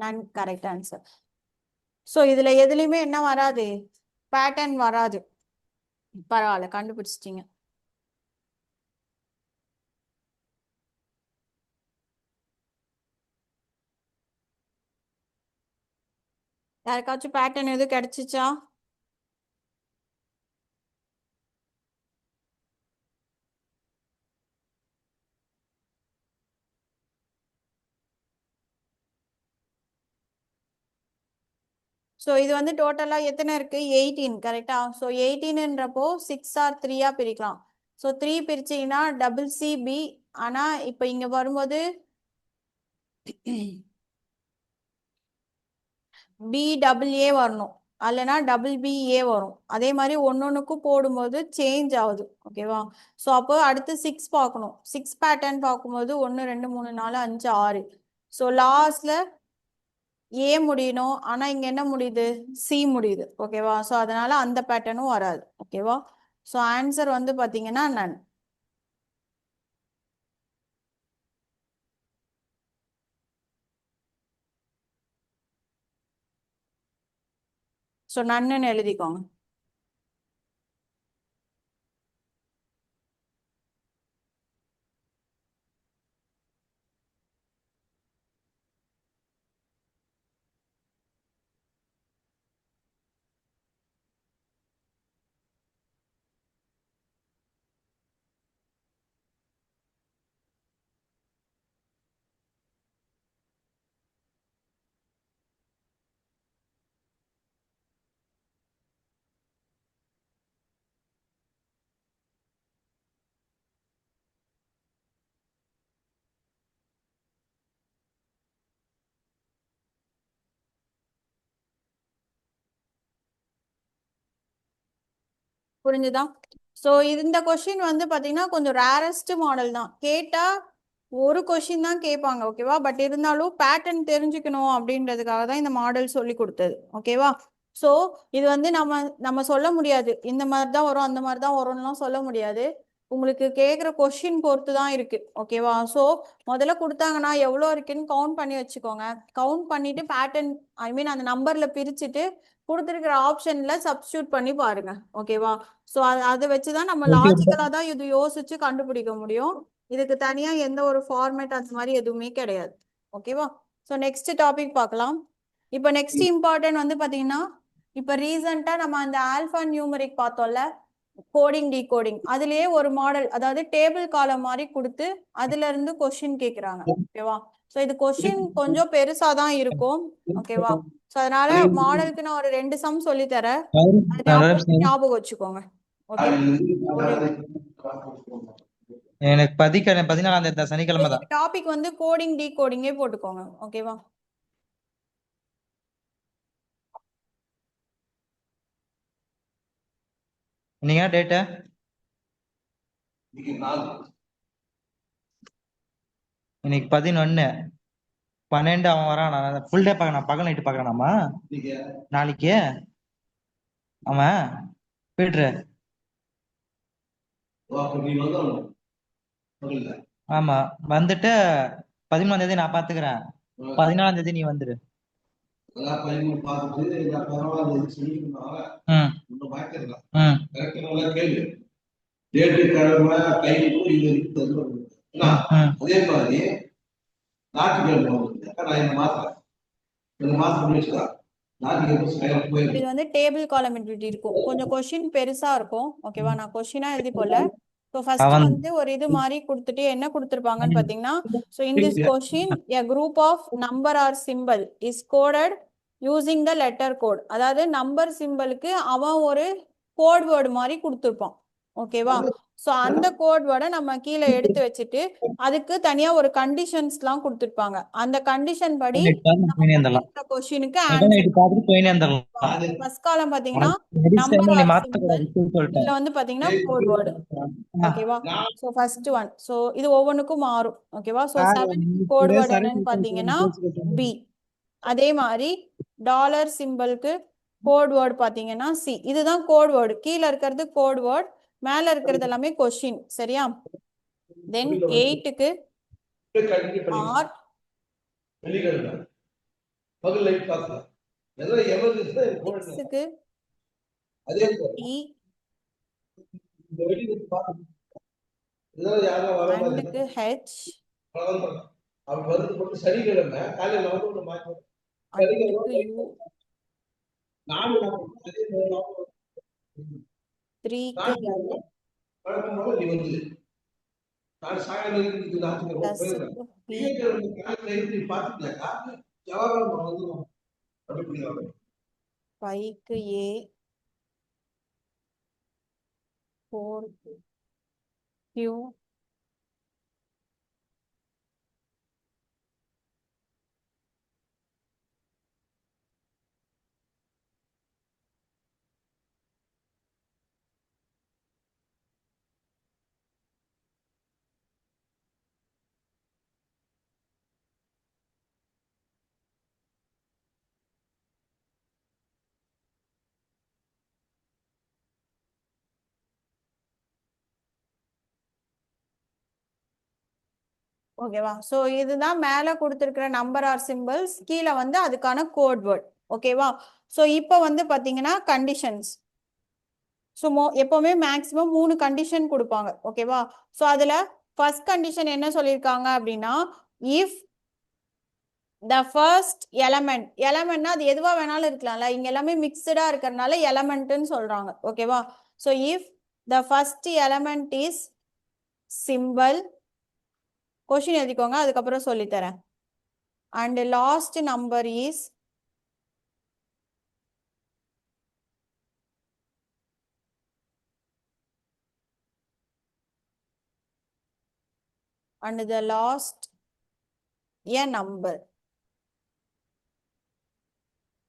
none correct answer. So இதுல எதுலயுமே என்ன வராது, பேட்டர்ன் வராது. பரவாயில்ல, கண்டுபிடிச்சிட்டீங்க. யாருக்காச்சும் பேட்டர்ன் எதுவும் கிடைச்சிச்சா? ஸோ இது வந்து டோட்டலாக எத்தனை இருக்கு, 18 கரெக்டா? ஸோ 18ன்றப்போ 6 ஆர் 3 பிரிக்கலாம். ஸோ 3 பிரிச்சிங்கன்னா டபுள் சிபி. ஆனால் இப்போ இங்கே வரும்போது BAA வரணும், அல்லனா BBA வரும். அதே மாதிரி ஒன்னொன்னுக்கும் போடும்போது சேஞ்ச் ஆகுது. ஓகேவா? ஸோ அப்போ அடுத்து 6 பார்க்கணும். 6 பேட்டர்ன் பார்க்கும்போது 1 2 3 4 5 6. ஸோ லாஸ்ட்ல A முடியணும், ஆனா இங்க என்ன முடியுது, C முடியுது. ஓகேவா? ஸோ அதனால அந்த பேட்டர்னும் வராது. ஓகேவா? ஸோ ஆன்சர் வந்து பாத்தீங்கன்னா நன். ஸோ நன்னு எழுதிக்கோங்க. புரிஞ்சுதா? ஸோ இந்த கொஸ்டின் வந்து பாத்தீங்கன்னா கொஞ்சம் ரேரஸ்ட் மாடல் தான். கேட்டா ஒரு கொஸ்டின் தான் கேட்பாங்க. ஓகேவா? பட் இருந்தாலும் பேட்டர்ன் தெரிஞ்சுக்கணும் அப்படின்றதுக்காக தான் இந்த மாடல் சொல்லி கொடுத்தது. ஓகேவா? ஸோ இது வந்து நம்ம சொல்ல முடியாது, இந்த மாதிரி தான் வரும் அந்த மாதிரி தான் வரும்லாம் சொல்ல முடியாது. உங்களுக்கு கேட்குற கொஸ்டின் பொறுத்து தான் இருக்கு. ஓகேவா? ஸோ முதல்ல கொடுத்தாங்கன்னா எவ்வளோ இருக்குன்னு கவுண்ட் பண்ணி வச்சுக்கோங்க. கவுண்ட் பண்ணிட்டு பேட்டர்ன் ஐ மீன் அந்த நம்பர்ல பிரிச்சுட்டு கொடுத்துருக்கிற ஆப்ஷன்ல சப்ஸ்டியூட் பண்ணி பாருங்க. ஓகேவா? ஸோ அதை வச்சுதான் நம்ம லாஜிக்கலா தான் இது யோசிச்சு கண்டுபிடிக்க முடியும். இதுக்கு தனியா எந்த ஒரு ஃபார்மேட் அந்த மாதிரி எதுவுமே கிடையாது. ஓகேவா? ஸோ நெக்ஸ்ட் டாபிக் பார்க்கலாம். இப்போ நெக்ஸ்ட் இம்பார்ட்டன்ட் வந்து பாத்தீங்கன்னா, இப்போ ரீசெண்டா நம்ம அந்த ஆல்பா நியூமரிக் பார்த்தோம்ல, கோடிங் டிகோடிங், அதுலயே ஒரு மாடல், அதாவது டேபிள் காலம் மாதிரி கொடுத்து அதுல இருந்து கொஸ்டின் கேக்குறாங்க. ஓகேவா? ஸோ இது கொஸ்டின் கொஞ்சம் பெருசா தான் இருக்கும். ஓகேவா? ஸோ அதனால மாடலுக்கு நான் ஒரு 2 சம் சொல்லி தரேன், ஞாபகம் வச்சுக்கோங்க. ஓகே? எனக்கு 14ஆம் தேதி சனிக்கிழமை தான். டாபிக் வந்து கோடிங் டிகோடிங்கே போட்டுக்கோங்க. ஓகேவா? நீங்க டேட் இன்னைக்கு 11 12 அவன் வரான். நான் ஃபுல் டே பார்க்கணும், பகல் நைட்டு பார்க்கறானாமா நாளைக்கு. அவன் பீட்ரு ஆமா வந்துட்டு 13ஆம் தேதி நான் பாத்துக்கிறேன், 14ஆம் தேதி நீ வந்துரு. அதே மாதிரி இது வந்து டேபிள் காலம் இருக்கும், கொஞ்சம் கொஸ்டின் பெருசா இருக்கும். ஓகேவா? நான் கொஸ்டினா எழுதி போல. ஸோ ஃபர்ஸ்ட் வந்து ஒரு இது மாதிரி கொடுத்துட்டு என்ன கொடுத்துருப்பாங்கன்னு பார்த்தீங்கன்னா, so in this question a group of number are symbol is coded using the letter code. அதாவது நம்பர் சிம்பிளுக்கு அவன் ஒரு கோட் வேர்டு மாதிரி கொடுத்துருப்பான். ஓகேவா? ஸோ அந்த கோட் வேர்டை நம்ம கீழே எடுத்து வச்சுட்டு அதுக்கு தனியா ஒரு கண்டிஷன்ஸ்லாம் கொடுத்துருப்பாங்க. அந்த கண்டிஷன் படி கொஸ்டினுக்கு ஆன்சர். ஃபர்ஸ்ட் காலம் பாத்தீங்கன்னா நம்பர் ஆர் சிம்பிள், இதுல வந்து பாத்தீங்கன்னா கோட் வேர்டு. ஓகேவா? சோ ஃபர்ஸ்ட் ஒன், சோ இது ஒவ்வொன்றுக்கும் மாறும். ஓகேவா? சோ 7 கோட் வேர்டு என்னன்னு பாத்தீங்கன்னா பி. அதே மாதிரி டாலர் சிம்பிளுக்கு கோட் வேர்டு பாத்தீங்கன்னா சி. இதுதான் கோட் வேர்டு. கீழே இருக்கிறது கோட் வேர்டு, மேல இருக்கிறது எல்லாமே கொஸ்டின். சரியா? தென் 8க்கு ஆர் பகல் லைட் பார்க்கலாம் எல்லாம் எமர்ஜென்சி தான் போடுங்க சிக்ஸுக்கு அதே டி இந்த வெளியில பார்த்து இதெல்லாம் யாரும் வர மாதிரி அண்டுக்கு ஹெச் அவர் வந்து போட்டு சனிக்கிழமை காலையில் வந்து ஒன்று மாற்றி அண்டுக்கு யூ நானும் த்ரீக்கு எல் வழக்கம் போல நீ வந்து நான் சாயந்தரம் ப்ளஸ்ஸுக்கு பி பார்த்துட்டாக்கா ஜவாஹர் வந்து படிப்பீங்க ஃபைவ்க்கு ஏ ஃபோர் கியூ ஓகேவா ஸோ இதுதான் மேலே கொடுத்துருக்கிற நம்பர் ஆர் சிம்பிள்ஸ் கீழே வந்து அதுக்கான கோட் வேர்ட் ஓகேவா ஸோ இப்போ வந்து பார்த்தீங்கன்னா கண்டிஷன்ஸ் ஸோ எப்போவுமே மேக்ஸிமம் 3 கண்டிஷன் கொடுப்பாங்க ஓகேவா ஸோ அதில் ஃபர்ஸ்ட் கண்டிஷன் என்ன சொல்லியிருக்காங்க அப்படின்னா இஃப் த ஃபர்ஸ்ட் எலமெண்ட்னா அது எதுவாக வேணாலும் இருக்கலாம்ல இங்கே எல்லாமே மிக்சடாக இருக்கிறதுனால எலமெண்ட்டுன்னு சொல்கிறாங்க ஓகேவா so if the first element is simple question எழுதிக்கோங்க அதுக்கப்புறம் சொல்லித்தரேன் and last number is and the last a number,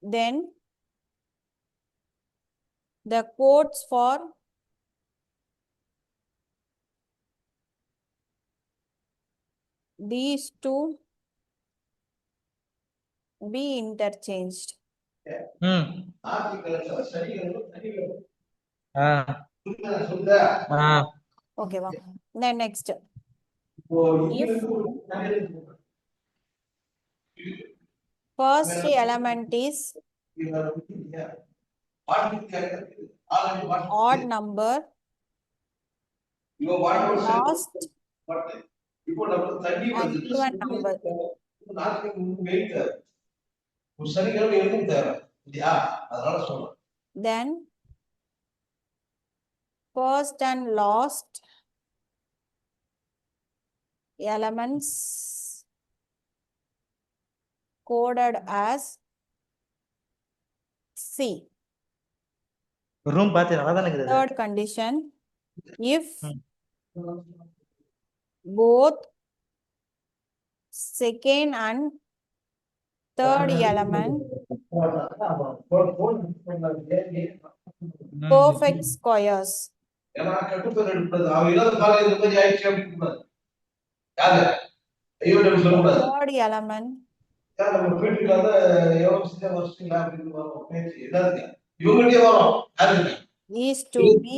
then the codes for these two be interchanged. ம் ஆ ஆ Okay, wow. Then next, if first element is odd number and last an even number, then first and last elements coded as C. Room பார்த்து நல்லா தானே இருக்குது Third condition, if both second and third element perfect squares, third element is to be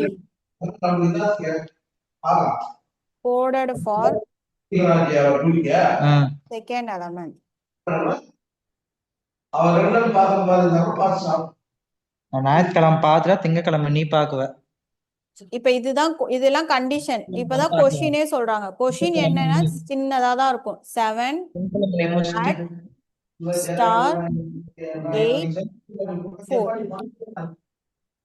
coded for second element. நான் ஞாயிற்றுக்கிழமை பார்த்துட்டா திங்கக்கிழமை நீ பாக்குவ இப்ப இதெல்லாம் கண்டிஷன் இப்பதான் கொஸ்டினே சொல்றாங்க கொஸ்டின் என்னன்னா சின்னதா தான் இருக்கும் 7 ஸ்டார் 8 4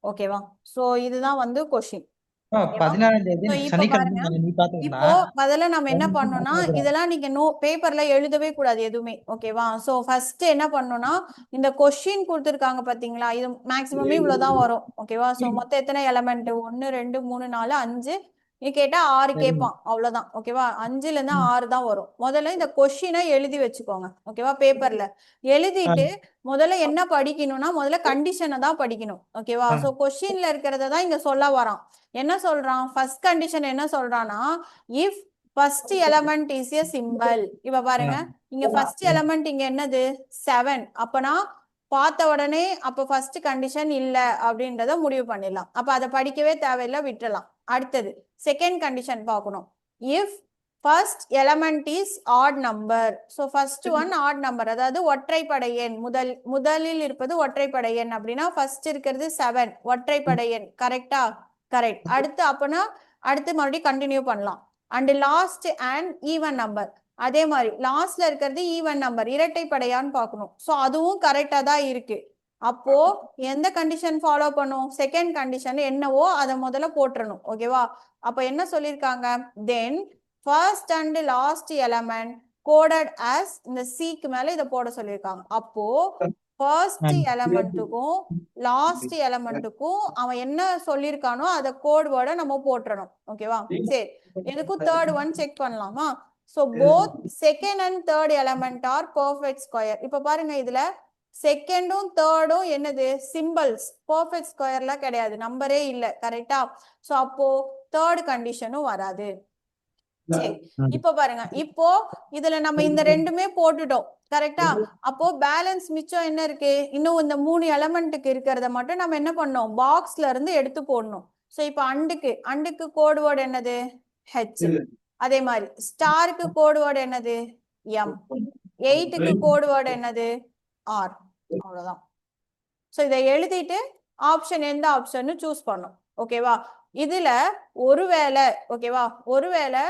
ஓகேவா சோ இதுதான் வந்து கொஸ்டின் 16ஆம் தேதி So, இப்ப சனிக்கிழமை பாருங்க. நீ பாத்துக்கா இப்போ முதல்ல நம்ம என்ன பண்ணோம்னா இதெல்லாம் நீங்க பேப்பர்ல எழுதவே கூடாது எதுவுமே ஓகேவா சோ ஃபர்ஸ்ட் என்ன பண்ணோம்னா இந்த கொஸ்டின் கொடுத்துருக்காங்க பாத்தீங்களா இது மேக்ஸிமமே இவ்வளவுதான் வரும் ஓகேவா சோ மொத்தம் எத்தனை எலமெண்ட் 1 2 3 4 5 நீ கேட்டா 6 கேட்பான் அவ்வளவுதான் ஓகேவா 5ல இருந்து 6 தான் வரும் முதல்ல இந்த கொஸ்டினை எழுதி வச்சுக்கோங்க ஓகேவா பேப்பர்ல எழுதிட்டு முதல்ல என்ன படிக்கணும்னா முதல்ல கண்டிஷனை தான் படிக்கணும் ஓகேவா சோ கொஸ்டின்ல இருக்கிறத தான் இங்க சொல்ல வரான் என்ன சொல்றான் ஃபர்ஸ்ட் கண்டிஷன் என்ன சொல்றான்னா if first element is a simple இப்ப பாருங்க இங்க ஃபர்ஸ்ட் எலமெண்ட் இங்க என்னது 7 அப்பனா பார்த்த உடனே அப்ப ஃபர்ஸ்ட் கண்டிஷன் இல்ல அப்படின்றத முடிவு பண்ணிடலாம் அப்ப அதை படிக்கவே தேவையில்லை விட்டுறலாம் அடுத்தது செகண்ட் கண்டிஷன் பார்க்கணும் if first element is add number. So first one add number, அதாவது ஒற்றைப்படை எண். முதலில் இருப்பது ஒற்றைப்படை எண் அப்படின்னா ஃபர்ஸ்ட் இருக்கிறது 7 ஒற்றைப்படை எண். கரெக்டா? கரெக்ட். அடுத்து அப்பனா அடுத்து மறுபடியும் கண்டினியூ பண்ணலாம். And last and even number, அதே மாதிரி லாஸ்ட்ல இருக்கிறது ஈவன் நம்பர், இரட்டைப்படையான்னு பார்க்கணும். ஸோ அதுவும் கரெக்டா தான் இருக்கு. அப்போ எந்த கண்டிஷன் ஃபாலோ பண்ணும்? செகண்ட் கண்டிஷன் என்னவோ அதை முதல்ல போட்டுறணும். ஓகேவா? அப்போ என்ன சொல்லியிருக்காங்க? தென் first and last element coded as, இந்த சீக்கு மேல இதை போட சொல்லியிருக்காங்க. அப்போ ஃபர்ஸ்ட் எலமெண்ட்டுக்கும் லாஸ்ட் எலமெண்ட்டுக்கும் அவன் என்ன சொல்லியிருக்கானோ அதை கோட் வேர்டை நம்ம போட்டுறணும். ஓகேவா? சரி, எதுக்கும் தேர்ட் ஒன் செக் பண்ணலாமா? So both second and third element are perfect square. இப்போ பாருங்க, இதுல செகண்டும் தேர்டும் என்னது? சிம்பிள்ஸ். பர்ஃபெக்ட் ஸ்கொயர்ல கிடையாது, நம்பரே இல்லை. கரெக்டா? ஸோ அப்போ தேர்ட் கண்டிஷனும் வராது. சரி, இப்போ பாருங்க, இப்போ இதுல நம்ம இந்த ரெண்டுமே போட்டுட்டோம். கரெக்டா? அப்போ பேலன்ஸ் மிச்சம் என்ன இருக்கு? இன்னும் இந்த 3 எலமெண்ட்டுக்கு இருக்கிறத மட்டும் நம்ம என்ன பண்ணோம்? பாக்ஸ்ல இருந்து எடுத்து போடணும். ஸோ இப்போ அண்டுக்கு கோட் வேர்டு என்னது? ஹெச். அதே மாதிரி ஸ்டாருக்கு கோட் வேர்டு என்னது? எம். 8க்கு கோட் வேர்டு என்னது? ஆர். அவ்வளவுதான். ஸோ இதை எழுதிட்டு ஆப்ஷன் எந்த ஆப்ஷன் சூஸ் பண்ணும். ஓகேவா? இதுல ஒருவேளை ஓகேவா, ஒருவேளை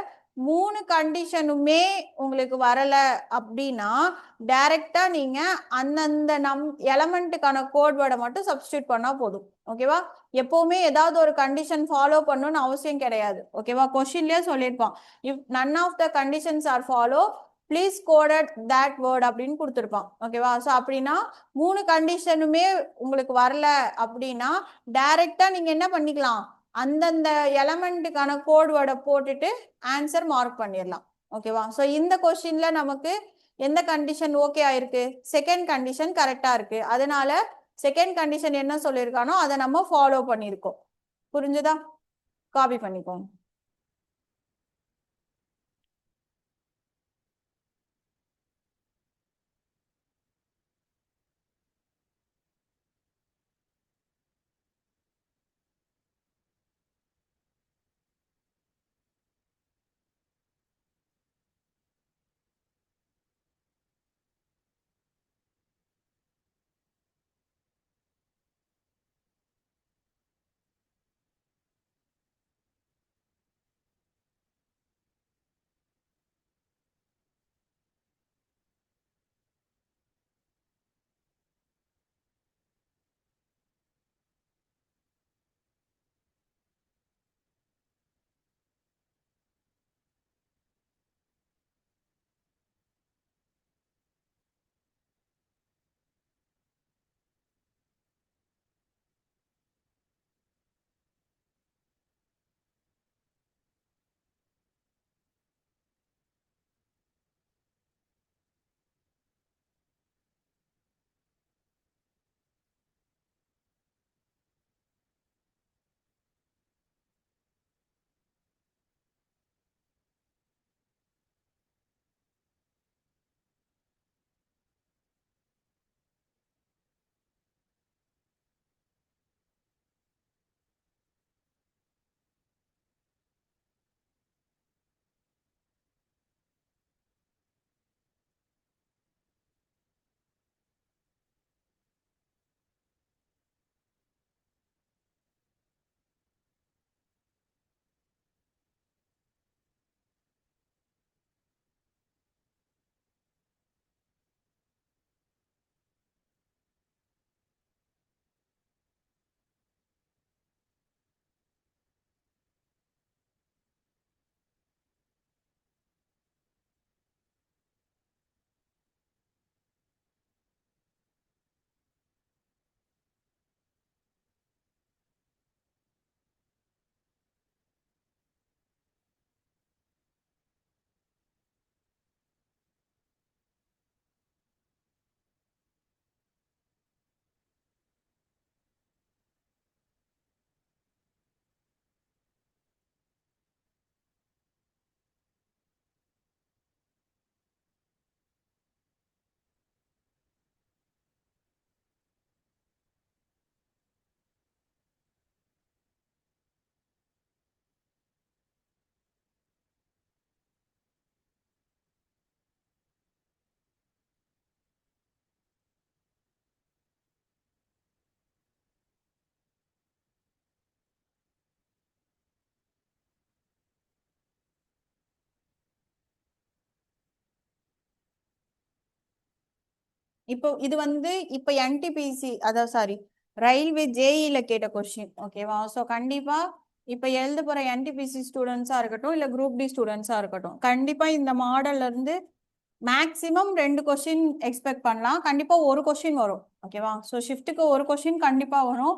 3 கண்டிஷனுமே உங்களுக்கு வரல அப்படின்னா டைரக்டா நீங்க அந்தந்த எலமெண்ட்டுக்கான கோட் வேர்டை மட்டும் சப்ஸ்டியூட் பண்ணா போதும். ஓகேவா? எப்பவுமே ஏதாவது ஒரு கண்டிஷன் ஃபாலோ பண்ணணும்னு அவசியம் கிடையாது. ஓகேவா? கொஸ்டின்லயே சொல்லியிருப்பான், if none of the conditions are follow please coded that word அப்படின்னு கொடுத்துருப்பான். ஓகேவா? ஸோ அப்படின்னா 3 கண்டிஷனுமே உங்களுக்கு வரல அப்படின்னா டைரக்டா நீங்க என்ன பண்ணிக்கலாம்? அந்தந்த எலமெண்ட்டுக்கான கோட் வேர்டை போட்டுட்டு ஆன்சர் மார்க் பண்ணிடலாம். ஓகேவா? ஸோ இந்த கொஸ்டின்ல நமக்கு எந்த கண்டிஷன் ஓகே ஆயிருக்கு? செகண்ட் கண்டிஷன் கரெக்டா இருக்கு. அதனால செகண்ட் கண்டிஷன் என்ன சொல்லியிருக்கானோ அதை நம்ம ஃபாலோ பண்ணியிருக்கோம். புரிஞ்சுதா? காப்பி பண்ணிக்கோங்க. இப்போ இது வந்து இப்போ என்டிபிசி அதாவது சாரி ரயில்வே ஜேஇல கேட்ட கொஸ்டின் ஓகேவா. ஸோ கண்டிப்பா இப்போ எழுத போற என்டிபிசி ஸ்டூடெண்ட்ஸா இருக்கட்டும் இல்ல குரூப் டி ஸ்டூடெண்ட்ஸா இருக்கட்டும் கண்டிப்பா இந்த மாடல்ல இருந்து மேக்ஸிமம் 2 கொஸ்டின் எக்ஸ்பெக்ட் பண்ணலாம். கண்டிப்பா ஒரு கொஸ்டின் வரும் ஓகேவா. ஸோ ஷிஃப்ட்டுக்கு ஒரு கொஸ்டின் கண்டிப்பா வரும்.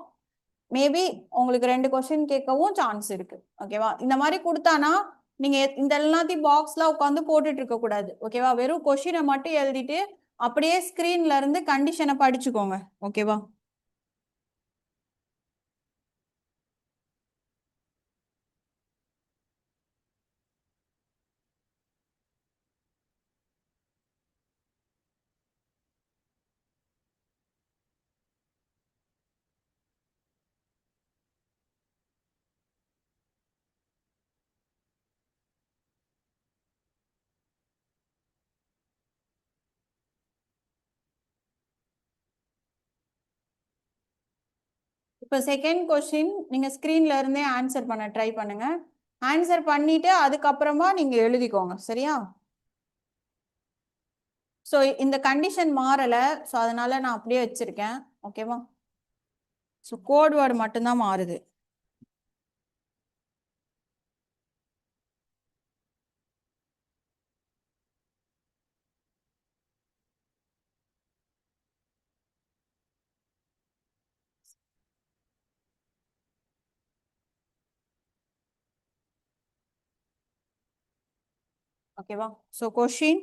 மேபி உங்களுக்கு 2 கொஸ்டின் கேட்கவும் சான்ஸ் இருக்கு ஓகேவா. இந்த மாதிரி கொடுத்தானா நீங்க இந்த எல்லாத்தையும் பாக்ஸ்ல உட்காந்து போட்டுட்டு இருக்க கூடாது ஓகேவா. வெறும் கொஸ்டினை மட்டும் எழுதிட்டு அப்படியே ஸ்கிரீன்ல இருந்து கண்டிஷனை படிச்சுக்கோங்க ஓகேவா. இப்போ செகண்ட் கொஸ்டின் நீங்க ஸ்கிரீன்ல இருந்தே ஆன்சர் பண்ண ட்ரை பண்ணுங்க. ஆன்சர் பண்ணிட்டு அதுக்கப்புறமா நீங்க எழுதிக்கோங்க சரியா. ஸோ இந்த கண்டிஷன் மாறல, ஸோ அதனால நான் அப்படியே வச்சிருக்கேன் ஓகேவா. ஸோ கோட் வேர்டு மட்டும்தான் மாறுது. ஓகேவா. ஸோ கொஸ்டின்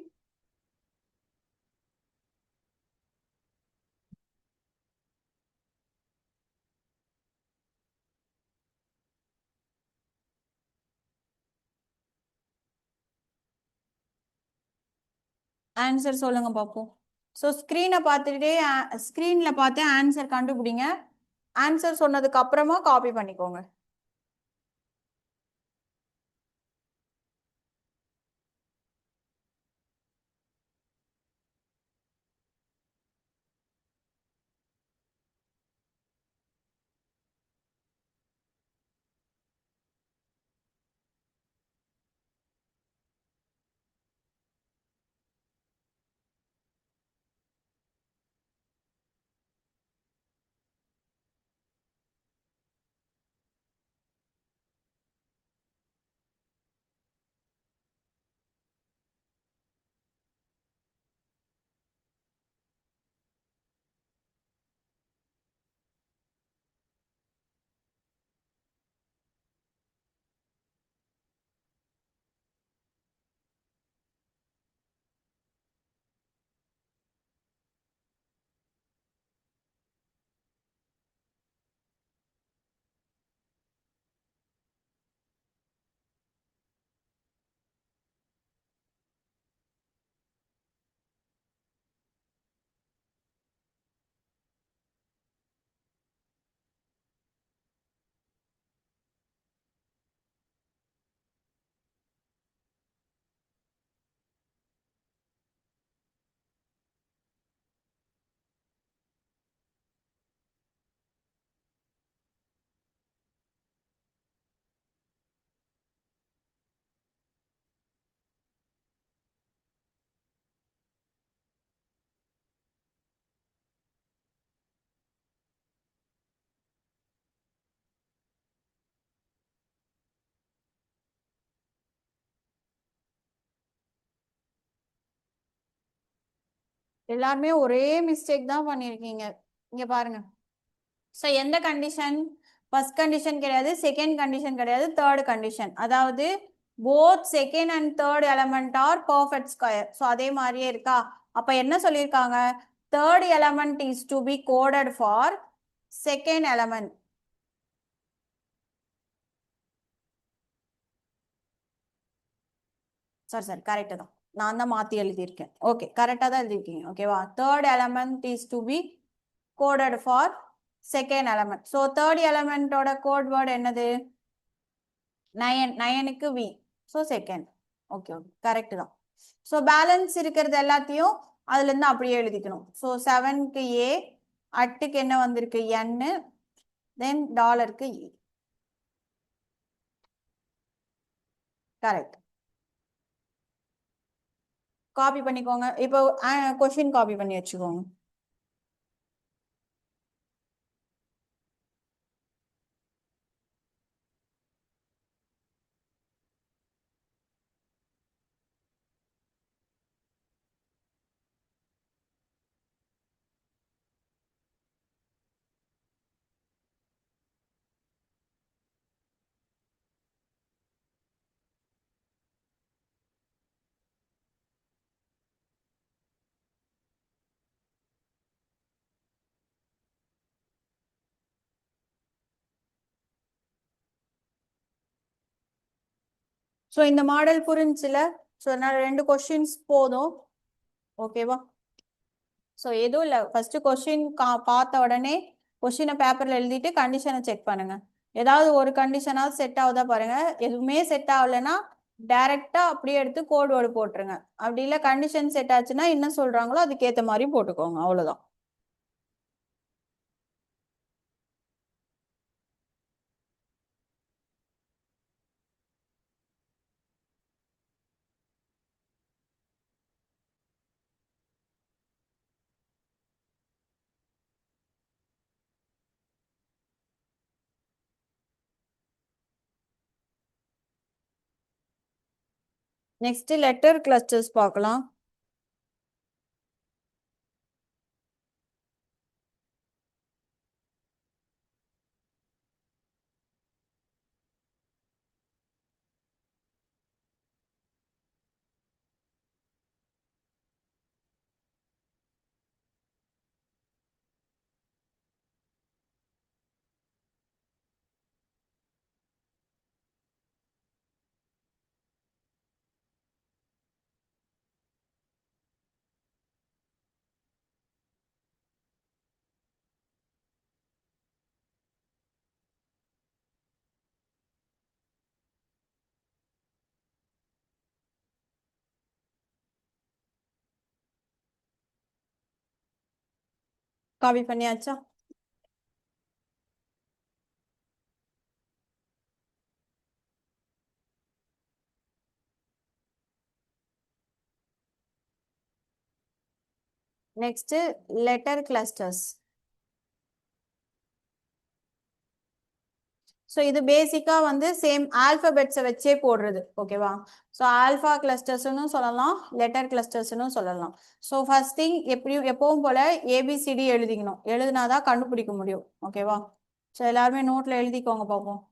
ஆன்சர் சொல்லுங்க பார்ப்போம். ஸோ ஸ்க்ரீனை பார்த்துட்டே ஸ்க்ரீனில் பார்த்து ஆன்சர் கண்டுபிடிங்க. ஆன்சர் சொன்னதுக்கு அப்புறமா காப்பி பண்ணிக்கோங்க. எல்லாருமே ஒரே மிஸ்டேக் தான் பண்ணியிருக்கீங்க. இங்க பாருங்க. ஸோ எந்த கண்டிஷன்? ஃபர்ஸ்ட் கண்டிஷன் கிடையாது, செகண்ட் கண்டிஷன் கிடையாது, தேர்ட் கண்டிஷன். அதாவது both second and third element are perfect square. So அதே மாதிரியே இருக்கா. அப்ப என்ன சொல்லியிருக்காங்க? Third element is to be coded for second element. Sorry correct தான். நான் தான் மாத்தி எழுதியிருக்கேன். ஓகே கரெக்டாக தான் எழுதியிருக்கீங்க ஓகேவா. Third element is to be coded for second element. So third எலமெண்டோட கோட் வேர்டு என்னது? 9. 9க்கு V. So second. Okay okay correct தான். ஸோ பேலன்ஸ் இருக்கிறது எல்லாத்தையும் அதுல இருந்து அப்படியே எழுதிக்கணும். ஸோ 7க்கு ஏ, அட்டுக்கு என்ன வந்திருக்கு என்னு, தென் டாலருக்கு இ. கரெக்ட். காப்பி பண்ணிக்கோங்க. இப்போ கொஸ்டின் காப்பி பண்ணி வச்சுக்கோங்க. ஸோ இந்த மாடல் புரிஞ்சுல. ஸோ நான் 2 கொஸ்டின்ஸ் போதும். ஓகேவா? ஸோ எதுவும் இல்லை, ஃபர்ஸ்ட் கொஸ்டின் பார்த்த உடனே கொஸ்டினை பேப்பர்ல எழுதிட்டு கண்டிஷனை செக் பண்ணுங்க. ஏதாவது ஒரு கண்டிஷனாவது செட் ஆகுதா பாருங்க. எதுவுமே செட் ஆகலைன்னா டைரக்டா அப்படியே எடுத்து கோட் வேர்டு போட்டுருங்க. அப்படி இல்லை கண்டிஷன் செட் ஆச்சுன்னா என்ன சொல்றாங்களோ அதுக்கேற்ற மாதிரி போட்டுக்கோங்க. அவ்வளவுதான். நெக்ஸ்ட் லெட்டர் கிளஸ்டர்ஸ் பார்க்கலாம். காப்பி பண்ணியாச்சா? Next letter clusters. ஸோ இது பேசிக்கா வந்து சேம் ஆல்பபெட்ஸை வச்சே போடுறது. ஓகேவா? ஸோ ஆல்ஃபா கிளஸ்டர்ஸ்னு சொல்லலாம், லெட்டர் கிளஸ்டர்ஸ்னு சொல்லலாம். ஸோ ஃபர்ஸ்ட் திங் எப்பவும் போல ஏபிசிடி எழுதிக்கணும். எழுதினாதான் கண்டுபிடிக்க முடியும். ஓகேவா? ஸோ எல்லாருமே நோட்ல எழுதிக்கோங்க பார்ப்போம்.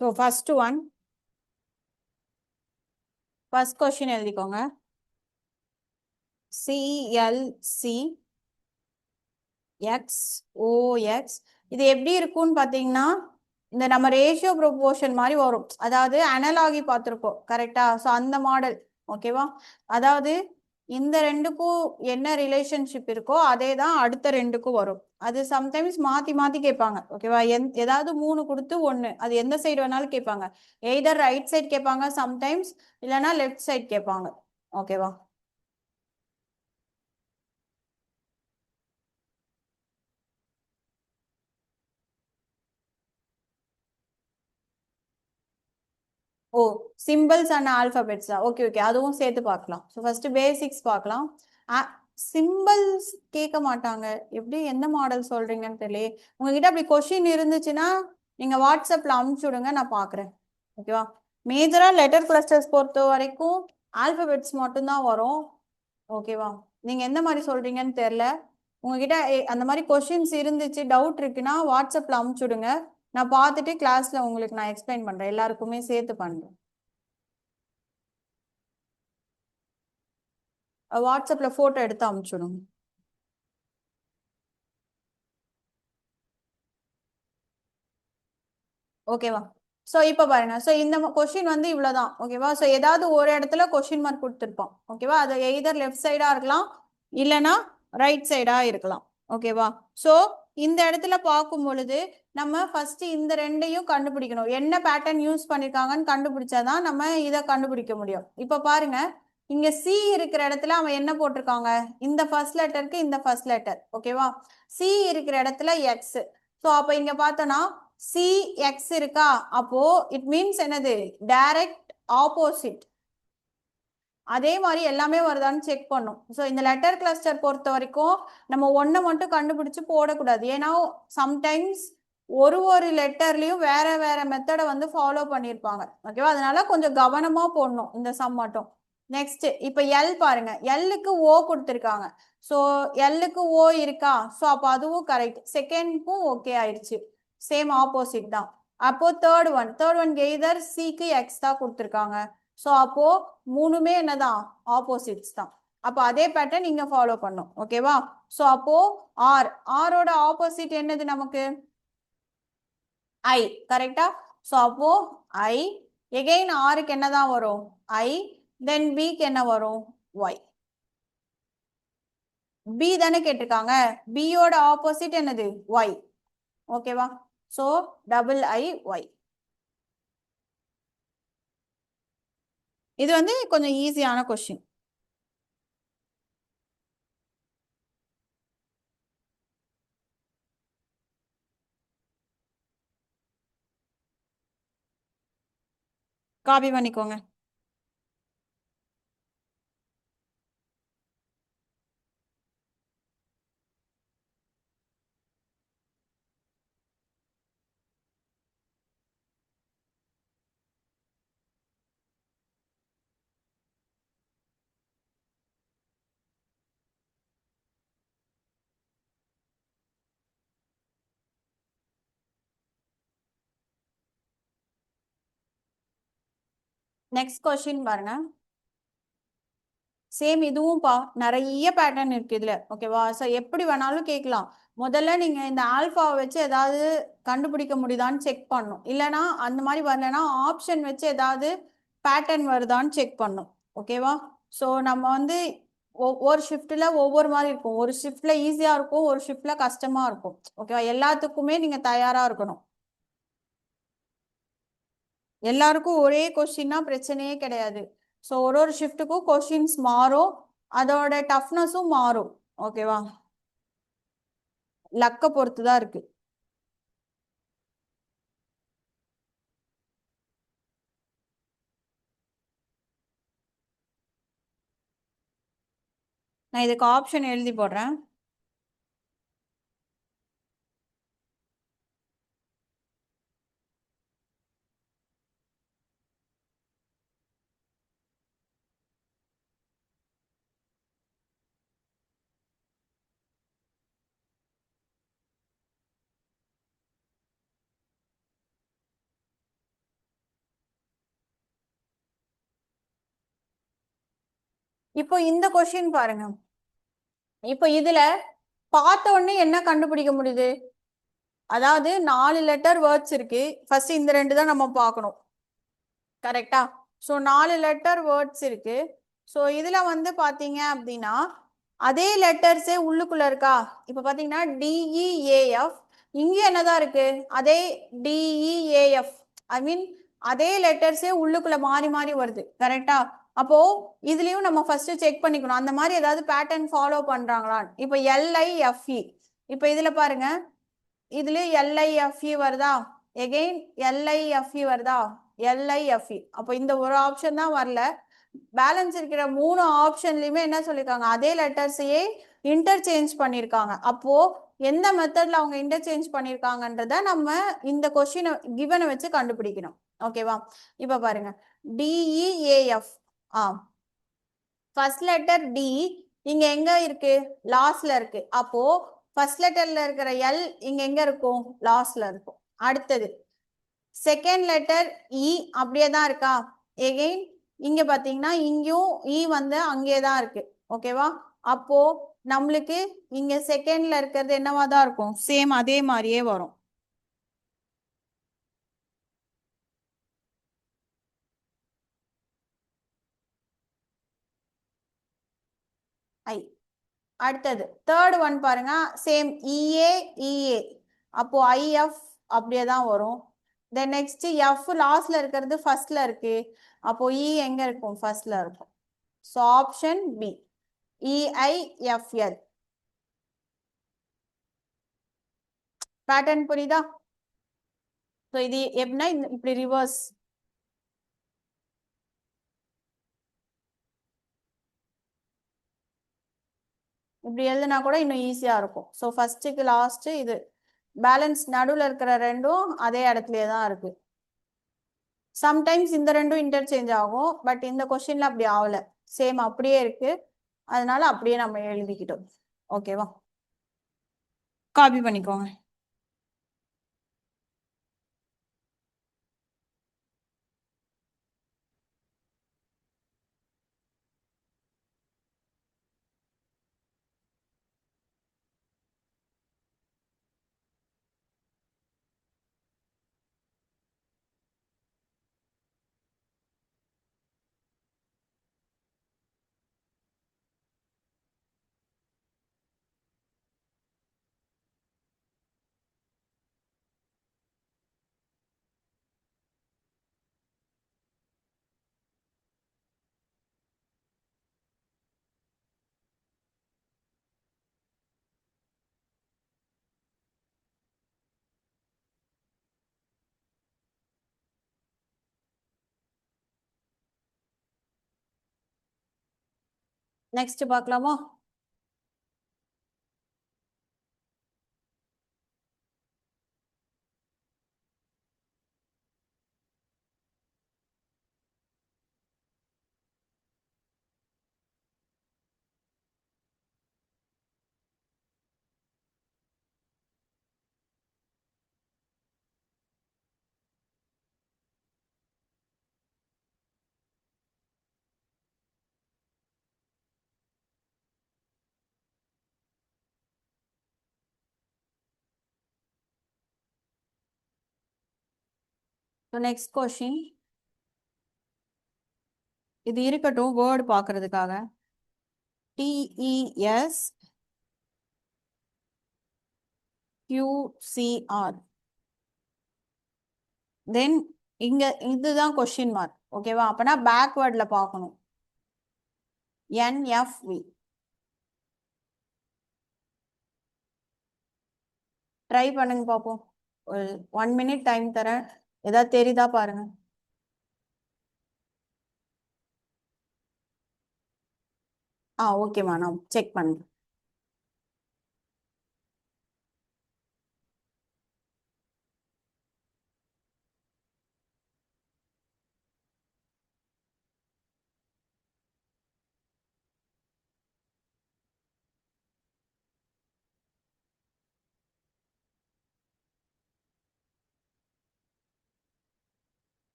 ஸோ ஃபர்ஸ்ட் கொஸ்டின் எழுதிக்கோங்க. CLC XOX. இது எப்படி இருக்கும்னு பார்த்தீங்கன்னா இந்த நம்ம ரேஷியோ ப்ரொபோர்ஷன் மாதிரி வரும். அதாவது அனலாகி பார்த்துருக்கோம். கரெக்டா? ஸோ அந்த மாடல். ஓகேவா? அதாவது இந்த ரெண்டுக்கும் என்ன ரிலேஷன்ஷிப் இருக்கோ அதே தான் அடுத்த ரெண்டுக்கும் வரும். அது சம்டைம்ஸ் மாத்தி மாத்தி கேட்பாங்க. ஓகேவா? ஏதாவது 3 கொடுத்து 1 அது எந்த சைடு வேணாலும் கேட்பாங்க. எய்தர் ரைட் சைட் கேட்பாங்க சம்டைம்ஸ், இல்லைன்னா லெஃப்ட் சைட் கேட்பாங்க. ஓகேவா? ஓ, சிம்பிள்ஸ் அண்ட் ஆல்பபெட்ஸா? ஓகே ஓகே, அதுவும் சேர்த்து பார்க்கலாம். ஸோ ஃபர்ஸ்ட் பேசிக்ஸ் பார்க்கலாம். சிம்பிள்ஸ் கேட்க மாட்டாங்க. எப்படி எந்த மாடல் சொல்றீங்கன்னு தெரியல. உங்ககிட்ட அப்படி கொஸ்டின் இருந்துச்சுன்னா நீங்க வாட்ஸ்அப்ல அனுப்பிச்சு விடுங்க, நான் பாக்குறேன். ஓகேவா? மேஜரா லெட்டர் கிளஸ்டர்ஸ் பொறுத்த வரைக்கும் ஆல்பபெட்ஸ் மட்டும்தான் வரும். ஓகேவா? நீங்க எந்த மாதிரி சொல்றீங்கன்னு தெரியல. உங்ககிட்ட அந்த மாதிரி கொஸ்டின்ஸ் இருந்துச்சு, டவுட் இருக்குன்னா வாட்ஸ்அப்ல அனுப்பிச்சு விடுங்க. நான் பார்த்துட்டு கிளாஸ்ல உங்களுக்கு நான் எக்ஸ்பிளைன் பண்றேன். எல்லாருக்குமே சேர்த்து பண்றேன். வாட்ஸ்அப்ல போட்டோ எடுத்து அனுப்பிச்சுடுங்க. ஓகேவா? ஸோ இப்போ பாருங்க. ஸோ இந்த கொஸ்டின் வந்து இவ்வளோதான். ஓகேவா? ஸோ ஏதாவது ஒரு இடத்துல கொஸ்டின் மார்க் கொடுத்துருப்போம். ஓகேவா? அது எய்தர் லெஃப்ட் சைடா இருக்கலாம், இல்லைன்னா ரைட் சைடா இருக்கலாம். ஓகேவா? ஸோ இந்த இடத்துல பார்க்கும் பொழுது நம்ம ஃபர்ஸ்ட் இந்த ரெண்டையும் கண்டுபிடிக்கணும். என்ன பேட்டர்ன் யூஸ் பண்ணிருக்காங்கன்னு கண்டுபிடிச்சாதான் நம்ம இதை கண்டுபிடிக்க முடியும். இப்போ பாருங்க, இங்க சி இருக்கிற இடத்துல அவன் என்ன போட்டிருக்காங்க? இந்த ஃபர்ஸ்ட் லெட்டருக்கு இந்த ஃபர்ஸ்ட் லெட்டர். ஓகேவா? சி இருக்கிற இடத்துல எக்ஸ். ஸோ அப்போ இங்க பார்த்தோன்னா CX இருக்கா? அப்போ இட் மீன்ஸ் என்னது? Direct opposite. அதே மாதிரி எல்லாமே வருதான்னு செக் பண்ணும். ஸோ இந்த லெட்டர் கிளஸ்டர் பொறுத்த வரைக்கும் நம்ம ஒன்றை மட்டும் கண்டுபிடிச்சு போடக்கூடாது. ஏன்னா சம்டைம்ஸ் ஒரு லெட்டர்லயும் வேற வேற மெத்தடை வந்து ஃபாலோ பண்ணியிருப்பாங்க. ஓகேவா? அதனால கொஞ்சம் கவனமா போடணும் இந்த சம் மட்டும். நெக்ஸ்ட் இப்போ எல் பாருங்க, எல்லுக்கு ஓ கொடுத்துருக்காங்க. ஸோ எல்லுக்கு ஓ இருக்கா? ஸோ அப்போ அதுவும் கரெக்ட். செகண்ட்க்கும் ஓகே ஆயிடுச்சு, சேம் ஆப்போசிட் தான். அப்போ தேர்ட் ஒன் எய்தர் சிக்கு எக்ஸ் தான் கொடுத்துருக்காங்க. ஸோ அப்போ மூணுமே என்னதான்? ஆப்போசிட்ஸ் தான். அப்போ அதே பேட்டர்ன் நீங்க ஃபாலோ பண்ணும். ஓகேவா? ஸோ அப்போ ஆரோட ஆப்போசிட் என்னது நமக்கு? ஐ. கரெக்டா? ஸோ அப்போ ஐ எகெயின் ஆருக்கு என்னதான் வரும்? ஐ. தென் பிக்கு என்ன வரும்? ஒய். பி தானே கேட்டிருக்காங்க, பியோட ஆப்போசிட் என்னது? ஒய். ஓகேவா? ஸோ டபுள் ஐ ஒய். இது வந்து கொஞ்சம் ஈஸியான கொஸ்டின். காப்பி பண்ணிக்கோங்க. நெக்ஸ்ட் கொஸ்டின் பாருங்க. சேம் இதுவும் நிறைய பேட்டர்ன் இருக்கு இதுல. ஓகேவா? ஸோ எப்படி வேணாலும் கேட்கலாம். முதல்ல நீங்க இந்த ஆல்பாவை வச்சு ஏதாவது கண்டுபிடிக்க முடியுதான்னு செக் பண்ணும். இல்லைன்னா அந்த மாதிரி வரலன்னா ஆப்ஷன் வச்சு ஏதாவது பேட்டர்ன் வருதான்னு செக் பண்ணும். ஓகேவா? ஸோ நம்ம வந்து ஒவ்வொரு ஷிஃப்ட்ல ஒவ்வொரு மாதிரி இருக்கும். ஒரு ஷிஃப்ட்ல ஈஸியா இருக்கும், ஒரு ஷிஃப்ட்ல கஷ்டமா இருக்கும். ஓகேவா? எல்லாத்துக்குமே நீங்க தயாரா இருக்கணும். எல்லாருக்கும் ஒரே கொஸ்டின்னா பிரச்சனையே கிடையாது. ஸோ ஒரு ஷிஃப்ட்டுக்கும் கொஸ்டின்ஸ் மாறும், அதோட டஃப்னஸும் மாறும். ஓகேவா? லக்க பொறுத்து தான் இருக்கு. நான் இதுக்கு ஆப்ஷன் எழுதி போடுறேன். இப்போ இந்த கொஸ்டின் பாருங்க. இப்போ இதுல பார்த்த உடனே என்ன கண்டுபிடிக்க முடியுது? அதாவது 4 லெட்டர் வேர்ட்ஸ் இருக்கு. ஃபர்ஸ்ட் இந்த 2 தான் நம்ம பார்க்கணும். கரெக்டா? ஸோ 4 லெட்டர் வேர்ட்ஸ் இருக்கு. ஸோ இதுல வந்து பாத்தீங்க அப்படின்னா அதே லெட்டர்ஸே உள்ளுக்குள்ள இருக்கா? இப்ப பாத்தீங்கன்னா டிஇஏஎஃப், இங்க என்னதான் இருக்கு? அதே டிஇஏஎஃப், ஐ மீன் அதே லெட்டர்ஸே உள்ளுக்குள்ள மாறி மாறி வருது. கரெக்டா? அப்போ இதுலயும் நம்ம ஃபர்ஸ்ட் செக் பண்ணிக்கணும் அந்த மாதிரி ஏதாவது பேட்டர்ன் ஃபாலோ பண்றாங்களான்னு. இப்போ எல்ஐஎஃப்இ, இப்போ இதுல பாருங்க, இதுல எல்ஐஎஃப்இ வருதா? எகெயின் எல்ஐஎஃப்இ வருதா? எல்ஐஎஃப்இ. அப்போ இந்த ஒரு ஆப்ஷன் தான் வரல. பேலன்ஸ் இருக்கிற 3 ஆப்ஷன்லயுமே என்ன சொல்லிருக்காங்க? அதே லெட்டர்ஸையே இன்டர்சேஞ்ச் பண்ணிருக்காங்க. அப்போ எந்த மெத்தட்ல அவங்க இன்டர்சேஞ்ச் பண்ணிருக்காங்கன்றத நம்ம இந்த கொஸ்டினை கிவனை வச்சு கண்டுபிடிக்கணும். ஓகேவா? இப்ப பாருங்க, டிஇஏஎஃப், ஃபர்ஸ்ட் லெட்டர் டி இங்க எங்க இருக்கு? லாஸ்ட்ல இருக்கு. அப்போ ஃபர்ஸ்ட் லெட்டர்ல இருக்கிற எல் இங்க எங்க இருக்கும்? லாஸ்ட்ல இருக்கும். அடுத்தது செகண்ட் லெட்டர் இ அப்படியே தான் இருக்கா? எகெயின் இங்க பாத்தீங்கன்னா இங்கேயும் இ வந்து அங்கே தான் இருக்கு. ஓகேவா? அப்போ நம்மளுக்கு இங்க செகண்ட்ல இருக்கிறது என்னவா தான் இருக்கும்? சேம் அதே மாதிரியே வரும். ஐ. அடுத்தது தேர்ட் ஒன் பாருங்க, சேம் இஏ இஏ, அப்போ ஐஎஃப் அப்படியே தான் வரும். தென் நெக்ஸ்ட் எஃப் லாஸ்ட்ல இருக்கிறது ஃபர்ஸ்ட்ல இருக்கு. அப்போ இ எங்க இருக்கும்? ஃபர்ஸ்ட்ல இருக்கும். So option B, EIFL. Pattern புரியுதா? ஸோ இது எப்படின்னா இப்படி ரிவர்ஸ். இப்படி எழுதுனா கூட இன்னும் ஈஸியா இருக்கும். ஸோ ஃபர்ஸ்ட்டுக்கு லாஸ்ட் இது பேலன்ஸ் நடுவில் இருக்கிற ரெண்டும் அதே இடத்துலயே தான் இருக்கு. சம்டைம்ஸ் இந்த ரெண்டும் இன்டர்சேஞ்ச் ஆகும், பட் இந்த கொஸ்டின்ல அப்படி ஆகல, சேம் அப்படியே இருக்கு. அதனால அப்படியே நம்ம எழுதிக்கிட்டோம். ஓகேவா, காப்பி பண்ணிக்கோங்க. நெக்ஸ்ட் பார்க்கலாமா? நெக்ஸ்ட் கொஸ்டின் இது இருக்கட்டும், வேர்டு பார்க்கறதுக்காக. TES QCR, தென் இங்க இதுதான் கொஸ்டின் மார்க். ஓகேவா, அப்பனா பேக்வேர்ட்ல பார்க்கணும். NFV ட்ரை பண்ணுங்க பார்ப்போம். ஒரு 1 minute டைம் தரேன், ஏதாவது தெரியுதா பாருங்க. ஓகேம்மா, நான் செக் பண்ணுறேன்.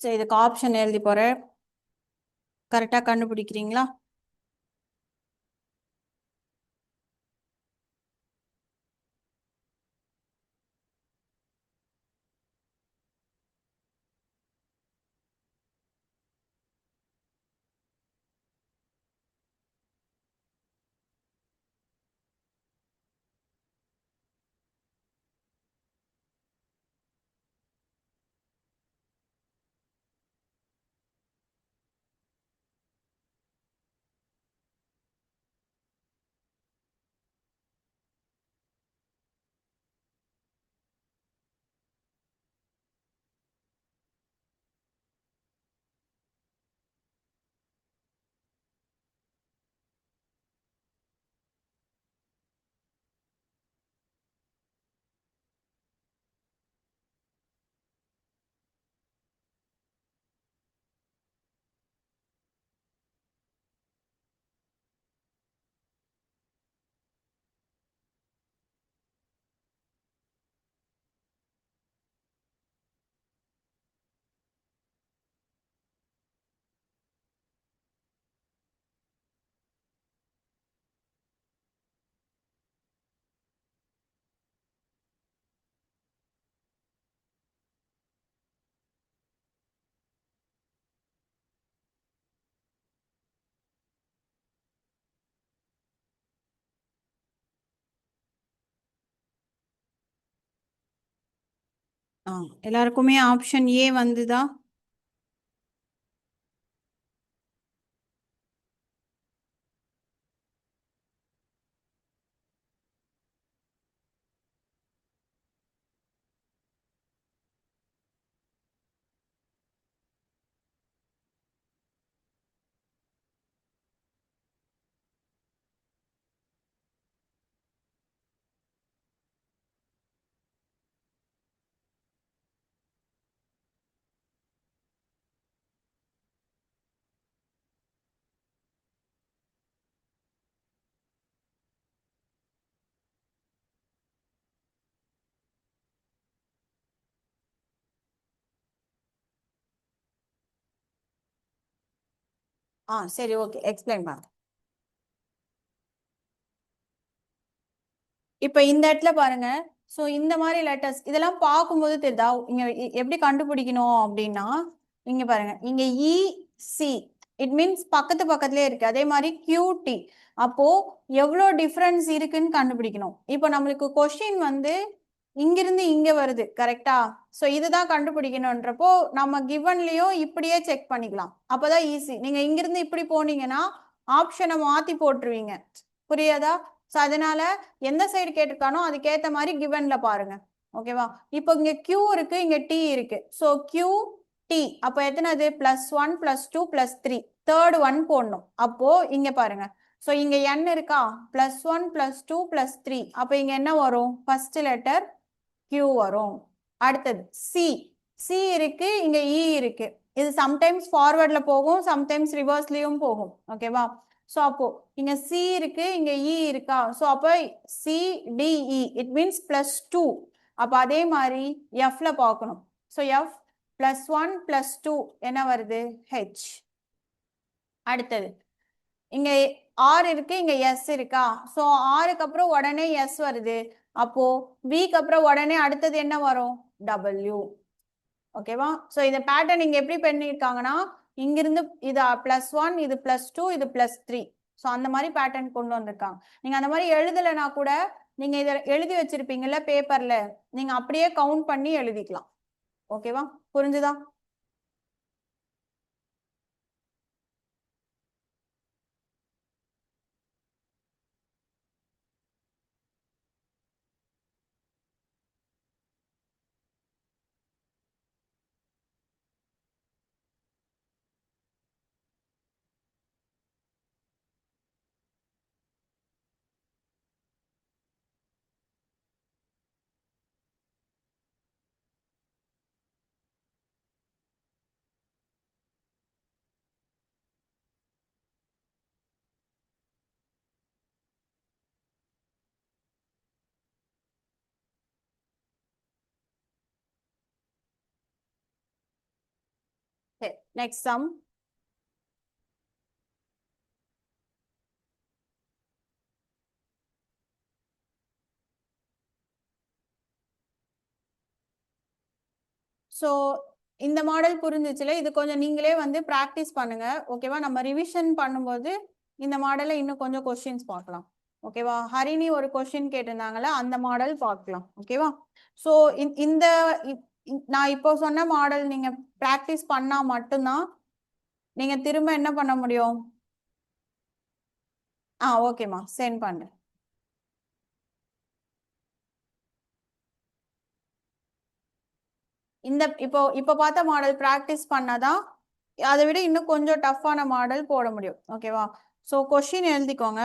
சரி, இதுக்கு ஆப்ஷன் எழுதி போறேன், கரெக்டா கண்டுபிடிக்கிறீங்களா? எல்லாருக்குமே ஆப்ஷன் ஏ வந்துதா? சரி ஓகே எக்ஸ்பிளைன் பண்ணுங்க. இப்ப இந்த இடத்துல பாருங்க. சோ இந்த மாதிரி லெட்டர்ஸ் இதெல்லாம் பார்க்கும்போது தெரியுதா இங்க எப்படி கண்டுபிடிக்கணும் அப்படின்னா இங்க பாருங்க இங்க இ சி இட் மீன்ஸ் பக்கத்து பக்கத்துலயே இருக்கு. அதே மாதிரி QT அப்போ எவ்வளோ டிஃபரன்ஸ் இருக்குன்னு கண்டுபிடிக்கணும். இப்போ நம்மளுக்கு கொஸ்டின் வந்து இங்கிருந்து இங்க வருது கரெக்டா. ஸோ இதுதான் கண்டுபிடிக்கணும்ன்றப்போ நம்ம கிவன்லயும் இப்படியே செக் பண்ணிக்கலாம். அப்பதான் ஈஸி. நீங்க இங்கிருந்து இப்படி போனீங்கன்னா ஆப்ஷனை மாத்தி போட்டுருவீங்க. புரியாதா? ஸோ அதனால எந்த சைடு கேட்டிருக்கானோ அதுக்கேற்ற மாதிரி கிவன்ல பாருங்க. ஓகேவா? இப்போ இங்க Q இருக்கு, இங்க T இருக்கு. ஸோ Q T அப்போ எத்தனைது +1 +2 +3 தேர்ட் ஒன் போடணும். அப்போ இங்க பாருங்க. ஸோ இங்க n இருக்கா +1 +2 +3 அப்போ இங்க என்ன வரும்? ஃபர்ஸ்ட் லெட்டர் Q வரும். அடுத்தது C இருக்கு, இங்க E இருக்கு. இது சம்டைம்ஸ் ஃபார்வர்ட்ல போகும், சம்டைம்ஸ் ரிவர்ஸ்லயும் போகும். ஓகேவா? ஸோ அப்போ இங்க C இருக்கு, இங்க E இருக்கா. ஸோ அப்போ CDE இட் மீன்ஸ் +2. அப்போ அதே மாதிரி Fல பார்க்கணும். ஸோ F +1 +2 என்ன வருது? H. அடுத்தது இங்க R இருக்கு, இங்க S இருக்கா. ஸோ Rக்கு அப்புறம் உடனே S வருது. அப்போ Vக்கு அப்புறம் உடனே அடுத்தது என்ன வரும்? W. ஓகேவா? ஸோ இந்த பேட்டர்ன் இங்க எப்படி பண்ணியிருக்காங்கன்னா இங்கிருந்து இது +1 இது +2 இது +3. ஸோ அந்த மாதிரி பேட்டர்ன் கொண்டு வந்திருக்காங்க. நீங்க அந்த மாதிரி எழுதலைன்னா கூட நீங்க இதை எழுதி வச்சிருப்பீங்கல்ல பேப்பர்ல, நீங்க அப்படியே கவுண்ட் பண்ணி எழுதிக்கலாம். ஓகேவா? புரிஞ்சுதா? சரி, நெக்ஸ்ட் சம். ஸோ இந்த மாடல் புரிஞ்சிச்சுல. இது கொஞ்சம் நீங்களே வந்து ப்ராக்டிஸ் பண்ணுங்க. ஓகேவா? நம்ம ரிவிஷன் பண்ணும்போது இந்த மாடலை இன்னும் கொஞ்சம் கொஸ்டின்ஸ் பார்க்கலாம். ஓகேவா? ஹரிணி ஒரு கொஸ்டின் கேட்டிருந்தாங்கல்ல, அந்த மாடல் பார்க்கலாம். ஓகேவா? ஸோ இந்த நான் இப்போ சொன்ன மாடல் நீங்க ப்ராக்டிஸ் பண்ணா மட்டும்தான் நீங்க திரும்ப என்ன பண்ண முடியும். ஓகேம்மா, சென்ட் பண்றேன். இந்த இப்போ பார்த்த மாடல் ப்ராக்டிஸ் பண்ணாதான் அதை விட இன்னும் கொஞ்சம் டஃப்பான மாடல் போட முடியும். ஓகேவா? ஸோ கொஸ்டின் எழுதிக்கோங்க.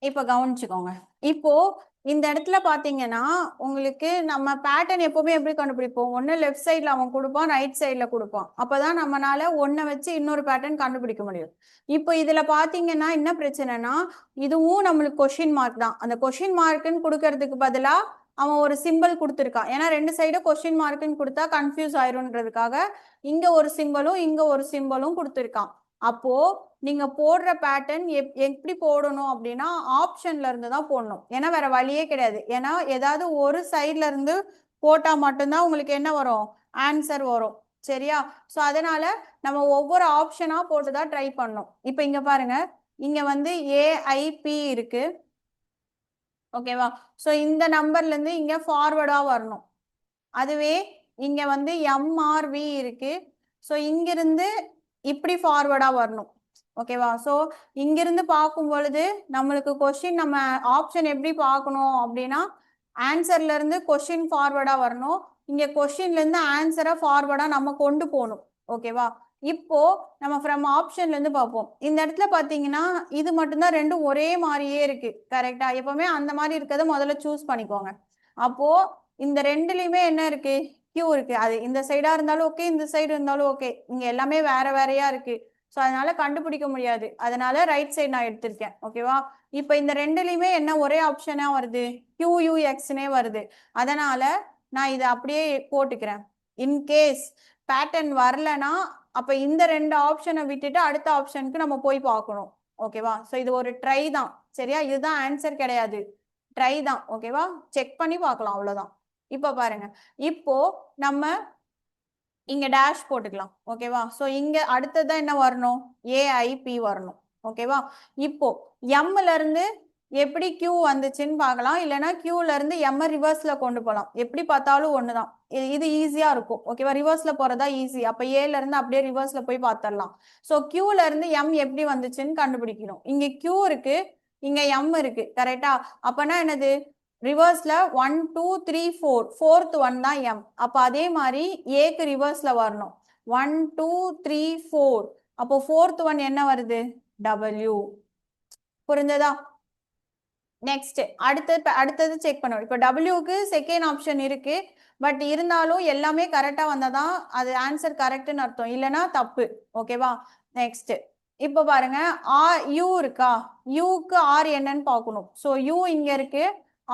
இப்ப கவனிச்சுக்கோங்க. இப்போ இந்த இடத்துல பாத்தீங்கன்னா உங்களுக்கு நம்ம பேட்டர்ன் எப்பவுமே எப்படி கண்டுபிடிப்போம்? ஒண்ணு லெஃப்ட் சைட்ல அவன் கொடுப்பான், ரைட் சைட்ல கொடுப்பான். அப்பதான் நம்மனால ஒன்ன வச்சு இன்னொரு பேட்டர்ன் கண்டுபிடிக்க முடியும். இப்போ இதுல பாத்தீங்கன்னா என்ன பிரச்சனைனா, இதுவும் நம்மளுக்கு கொஸ்டின் மார்க் தான். அந்த கொஸ்டின் மார்க்னு கொடுக்கறதுக்கு பதிலா அவன் ஒரு சிம்பிள் கொடுத்துருக்கான். ஏன்னா ரெண்டு சைடும் கொஸ்டின் மார்க்னு கொடுத்தா கன்ஃபியூஸ் ஆயிரும்ன்றதுக்காக இங்க ஒரு சிம்பிளும் இங்க ஒரு சிம்பிளும் கொடுத்துருக்கான். அப்போ நீங்க போடுற பேட்டர்ன் எப்படி போடணும் அப்படின்னா ஆப்ஷன்ல இருந்து தான் போடணும். ஏன்னா வேற வழியே கிடையாது. ஏன்னா ஏதாவது ஒரு சைட்ல இருந்து போட்டா மட்டும்தான் உங்களுக்கு என்ன வரும்? ஆன்சர் வரும். சரியா? ஸோ அதனால நம்ம ஒவ்வொரு ஆப்ஷனா போட்டுதான் ட்ரை பண்ணணும். இப்போ இங்க பாருங்க, இங்க வந்து ஏஐபி இருக்கு. ஓகேவா? ஸோ இந்த நம்பர்ல இருந்து இங்க ஃபார்வர்டா வரணும். அதுவே இங்க வந்து எம்ஆர்வி இருக்கு. ஸோ இங்கிருந்து இப்படி ஃபார்வர்டா வரணும். ஓகேவா? ஸோ இங்கிருந்து பார்க்கும் பொழுது நம்மளுக்கு கொஸ்டின் நம்ம ஆப்ஷன் எப்படி பார்க்கணும் அப்படின்னா ஆன்சர்ல இருந்து கொஸ்டின் ஃபார்வர்டா வரணும். இங்க கொஸ்டின்ல இருந்து ஆன்சரை ஃபார்வர்டா நம்ம கொண்டு போகணும். ஓகேவா? இப்போ நம்ம ஃப்ரம் ஆப்ஷன்ல இருந்து பார்ப்போம். இந்த இடத்துல பாத்தீங்கன்னா இது மட்டும்தான் ரெண்டும் ஒரே மாதிரியே இருக்கு. கரெக்டா? எப்பவுமே அந்த மாதிரி இருக்கிறத முதல்ல சூஸ் பண்ணிக்கோங்க. அப்போ இந்த ரெண்டுலயுமே என்ன இருக்கு? கியூ இருக்கு. அது இந்த சைடா இருந்தாலும் ஓகே, இந்த சைடு இருந்தாலும் ஓகே. இங்க எல்லாமே வேற வேறையா இருக்கு. ஸோ அதனால கண்டுபிடிக்க முடியாது. அதனால ரைட் சைடு நான் எடுத்திருக்கேன். ஓகேவா? இப்போ இந்த ரெண்டுலயுமே என்ன ஒரே ஆப்ஷனா வருது? QUXனே வருது. அதனால நான் இதை அப்படியே போட்டுக்கிறேன். இன்கேஸ் பேட்டர்ன் வரலனா அப்ப இந்த ரெண்டு ஆப்ஷனை விட்டுட்டு அடுத்த ஆப்ஷனுக்கு நம்ம போய் பார்க்கணும். ஓகேவா? ஸோ இது ஒரு ட்ரை தான். சரியா? இதுதான் ஆன்சர் கிடையாது. ட்ரை தான். ஓகேவா? செக் பண்ணி பார்க்கலாம். அவ்வளவுதான். இப்ப பாருங்க, இப்போ நம்ம இங்க டேஷ் போட்டுக்கலாம். ஓகேவா? ஸோ இங்க அடுத்ததான் என்ன வரணும்? ஏஐபி வரணும். ஓகேவா? இப்போ எம்ல இருந்து எப்படி கியூ வந்துச்சுன்னு பார்க்கலாம். இல்லைன்னா கியூல இருந்து எம் ரிவர்ஸ்ல கொண்டு போகலாம். எப்படி பார்த்தாலும் ஒண்ணுதான். இது ஈஸியா இருக்கும். ஓகேவா? ரிவர்ஸ்ல போறதா ஈஸி. அப்ப ஏல இருந்து அப்படியே ரிவர்ஸ்ல போய் பார்த்துடலாம். ஸோ கியூல இருந்து எம் எப்படி வந்துச்சுன்னு கண்டுபிடிக்கணும். இங்க கியூ இருக்கு, இங்க எம் இருக்கு. கரெக்டா? அப்பனா என்னது? ரிவர்ஸ்ல 1 2 3 4 ஃபோர்த் ஒன் தான் எம். அப்ப அதே மாதிரி ஏக்கு ரிவர்ஸ்ல வரணும். 1 2 3 4. அப்போ ஃபோர்த் ஒன் என்ன வருது? டபிள்யூ. புரிஞ்சதா? நெக்ஸ்ட் அடுத்தது செக் பண்ணணும். இப்போ டபிள்யூக்கு செகண்ட் ஆப்ஷன் இருக்கு. பட் இருந்தாலும் எல்லாமே கரெக்டா வந்தாதான் அது ஆன்சர் கரெக்ட்னு அர்த்தம். இல்லைன்னா தப்பு. ஓகேவா? நெக்ஸ்ட் இப்போ பாருங்க, யூ இருக்கா? யூக்கு ஆர் என்னன்னு பார்க்கணும். ஸோ யூ இங்க இருக்கு,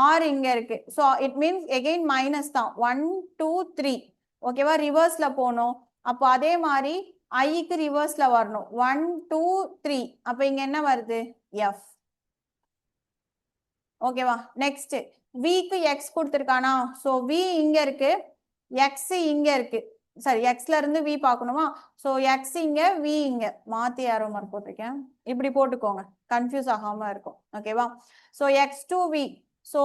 ஆர் இங்க இருக்கு. So it means again minus தான். 1 2 3. ஓகேவா? ரிவர்ஸ்ல போகணும். அப்போ அதே மாதிரி ஐக்கு ரிவர்ஸ்ல வரணும். 1 2 3. அப்ப இங்க என்ன வருது? எஃப். ஓகேவா? நெக்ஸ்ட் விக்கு எக்ஸ் கொடுத்துருக்கானா? ஸோ வி இங்க இருக்கு, எக்ஸ் இங்க இருக்கு. சரி, எக்ஸ்ல இருந்து வி பார்க்கணுமா? ஸோ எக்ஸ் இங்க, வி இங்க. மாத்தி ஆரோ மார்க் போட்டிருக்கேன். இப்படி போட்டுக்கோங்க, கன்ஃபியூஸ் ஆகாம இருக்கும். ஓகேவா? So x to v. So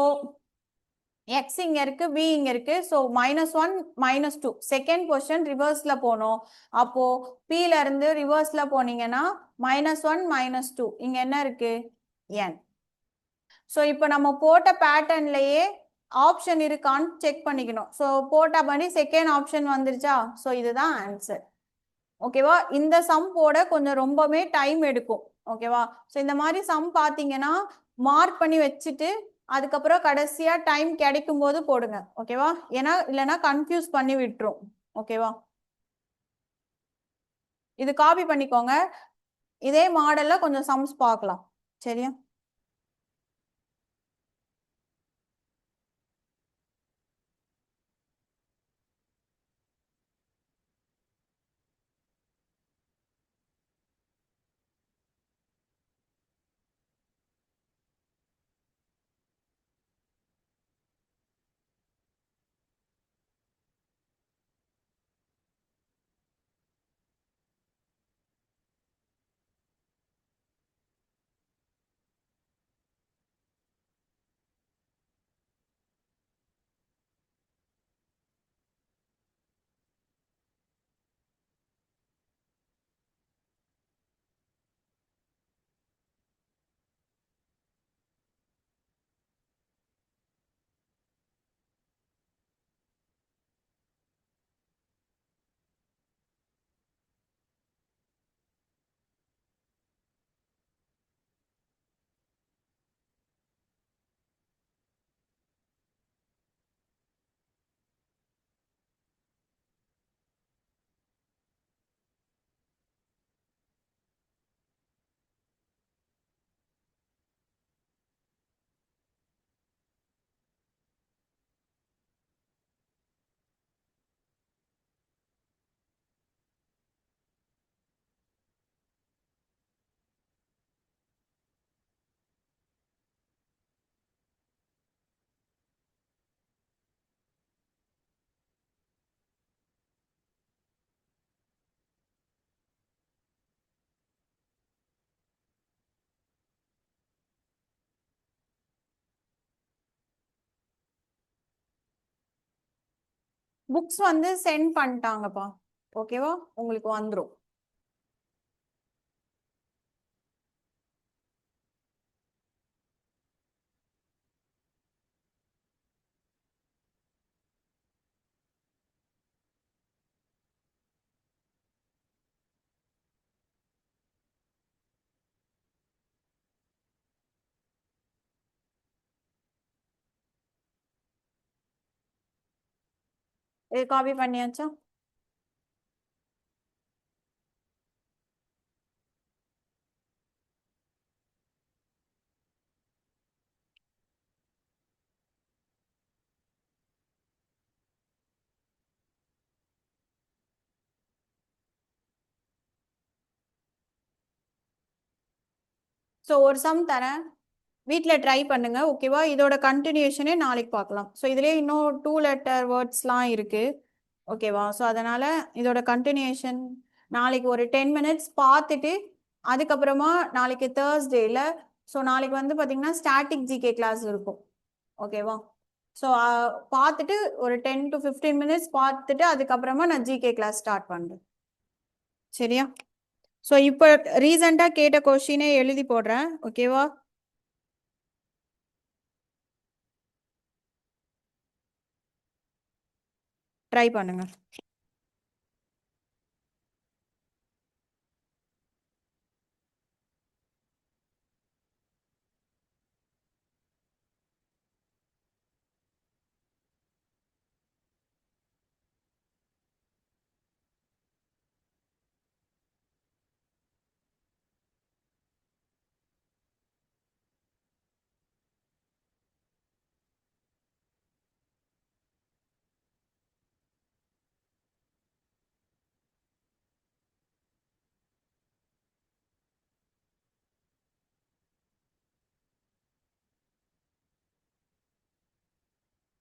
x இங்க இருக்கு, வி இங்க இருக்கு. ஸோ -1 -2. செகண்ட் பொசிஷன் ரிவர்ஸ்ல போகணும். அப்போ பில இருந்து ரிவர்ஸ்ல போனீங்கன்னா -1 -2. இங்க என்ன இருக்கு? என். ஸோ இப்போ நம்ம போட்ட பேட்டர்ன்லயே ஆப்ஷன் இருக்கான்னு செக் பண்ணிக்கணும். ஸோ போட்ட பண்ணி செகண்ட் ஆப்ஷன் வந்துருச்சா? ஸோ இதுதான் ஆன்சர். ஓகேவா? இந்த சம் போட கொஞ்சம் ரொம்பவே டைம் எடுக்கும். ஓகேவா? ஸோ இந்த மாதிரி சம் பார்த்தீங்கன்னா மார்க் பண்ணி வச்சுட்டு அதுக்கப்புறம் கடைசியா டைம் கிடைக்கும் போது போடுங்க. ஓகேவா? ஏன்னா இல்லைன்னா கன்ஃபியூஸ் பண்ணி விட்டுரும். ஓகேவா? இது காப்பி பண்ணிக்கோங்க. இதே மாடல்ல கொஞ்சம் சம்ஸ் பார்க்கலாம். சரியா? புக்ஸ் வந்து சென்ட் பண்ணிட்டாங்கப்பா. ஓகேவா? உங்களுக்கு வந்துரும். இது காப்பி பண்ணியாச்சா? ஸோ ஒரு சம் தரேன், வீட்டில் ட்ரை பண்ணுங்க. ஓகேவா? இதோட கண்டினியூஷனே நாளைக்கு பார்க்கலாம். ஸோ இதுலேயே இன்னும் 2 லெட்டர் வேர்ட்ஸ்லாம் இருக்கு. ஓகேவா? ஸோ அதனால இதோட கண்டினியூஷன் நாளைக்கு ஒரு 10 மினிட்ஸ் பார்த்துட்டு அதுக்கப்புறமா நாளைக்கு தேர்ஸ்டேல, ஸோ நாளைக்கு வந்து பார்த்தீங்கன்னா ஸ்டாட்டிக் ஜிகே கிளாஸ் இருக்கும். ஓகேவா? ஸோ பார்த்துட்டு ஒரு 10 to 15 மினிட்ஸ் பார்த்துட்டு அதுக்கப்புறமா நான் ஜிகே கிளாஸ் ஸ்டார்ட் பண்ணுறேன். சரியா? ஸோ இப்போ ரீசெண்டாக கேட்ட கொஷினே எழுதி போடுறேன். ஓகேவா? ட்ரை பண்ணுங்க.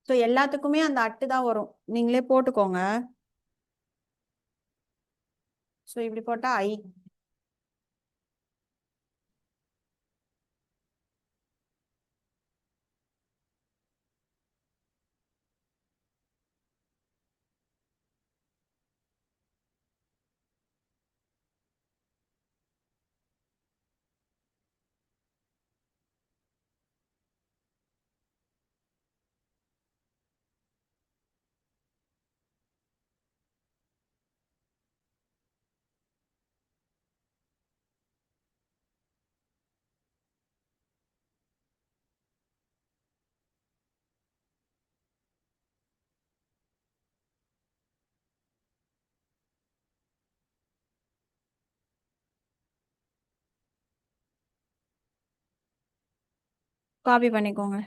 ஸோ எல்லாத்துக்குமே அந்த அட்டு தான் வரும், நீங்களே போட்டுக்கோங்க. ஸோ இப்படி போட்டால் ஐ. காப்பி பண்ணிக்கோங்க.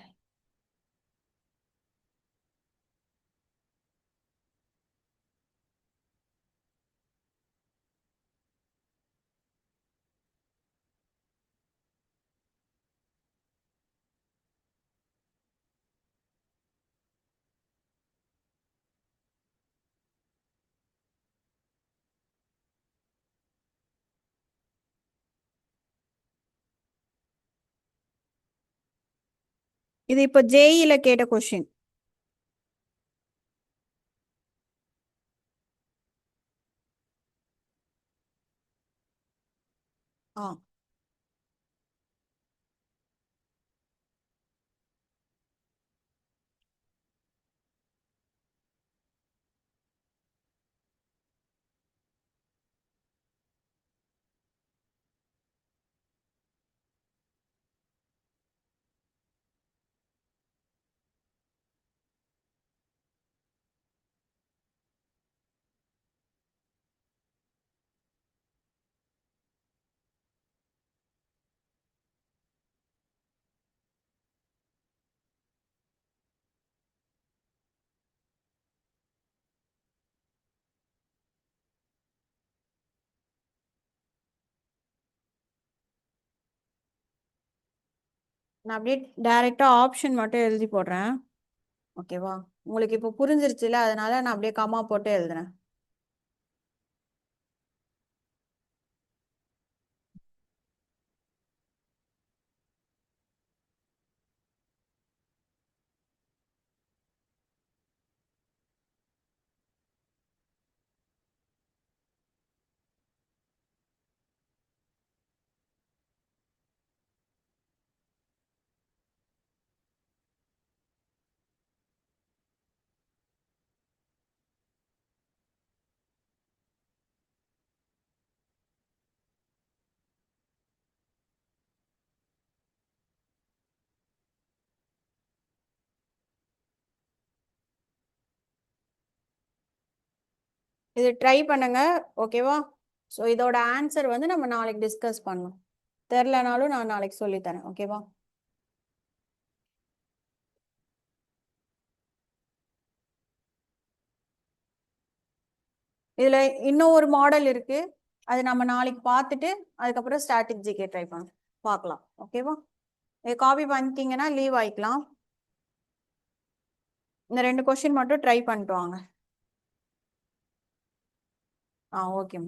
இது இப்போ ஜேஇல கேட்ட கொஷின். ஆ நான் அப்படியே டைரக்டா ஆப்ஷன் மட்டும் எழுதி போடுறேன். ஓகேவா? உங்களுக்கு இப்போ புரிஞ்சிருச்சுல, அதனால நான் அப்படியே கமா போட்டு எழுதுறேன். இது ட்ரை பண்ணுங்க ஓகேவா. ஸோ இதோட ஆன்சர் வந்து நம்ம நாளைக்கு டிஸ்கஸ் பண்ணோம். தெரிலனாலும் நான் நாளைக்கு சொல்லித்தரேன் ஓகேவா. இதுல இன்னும் ஒரு மாடல் இருக்கு, அது நம்ம நாளைக்கு பார்த்துட்டு அதுக்கப்புறம் ஸ்டாட்டிக் ஜிகே ட்ரை பார்க்கலாம் ஓகேவா. இது காப்பி பண்ணிட்டீங்கன்னா லீவ் ஆயிக்கலாம். இந்த 2 கொஸ்டின் மட்டும் ட்ரை பண்ணிட்டு வாங்க. ஓகே.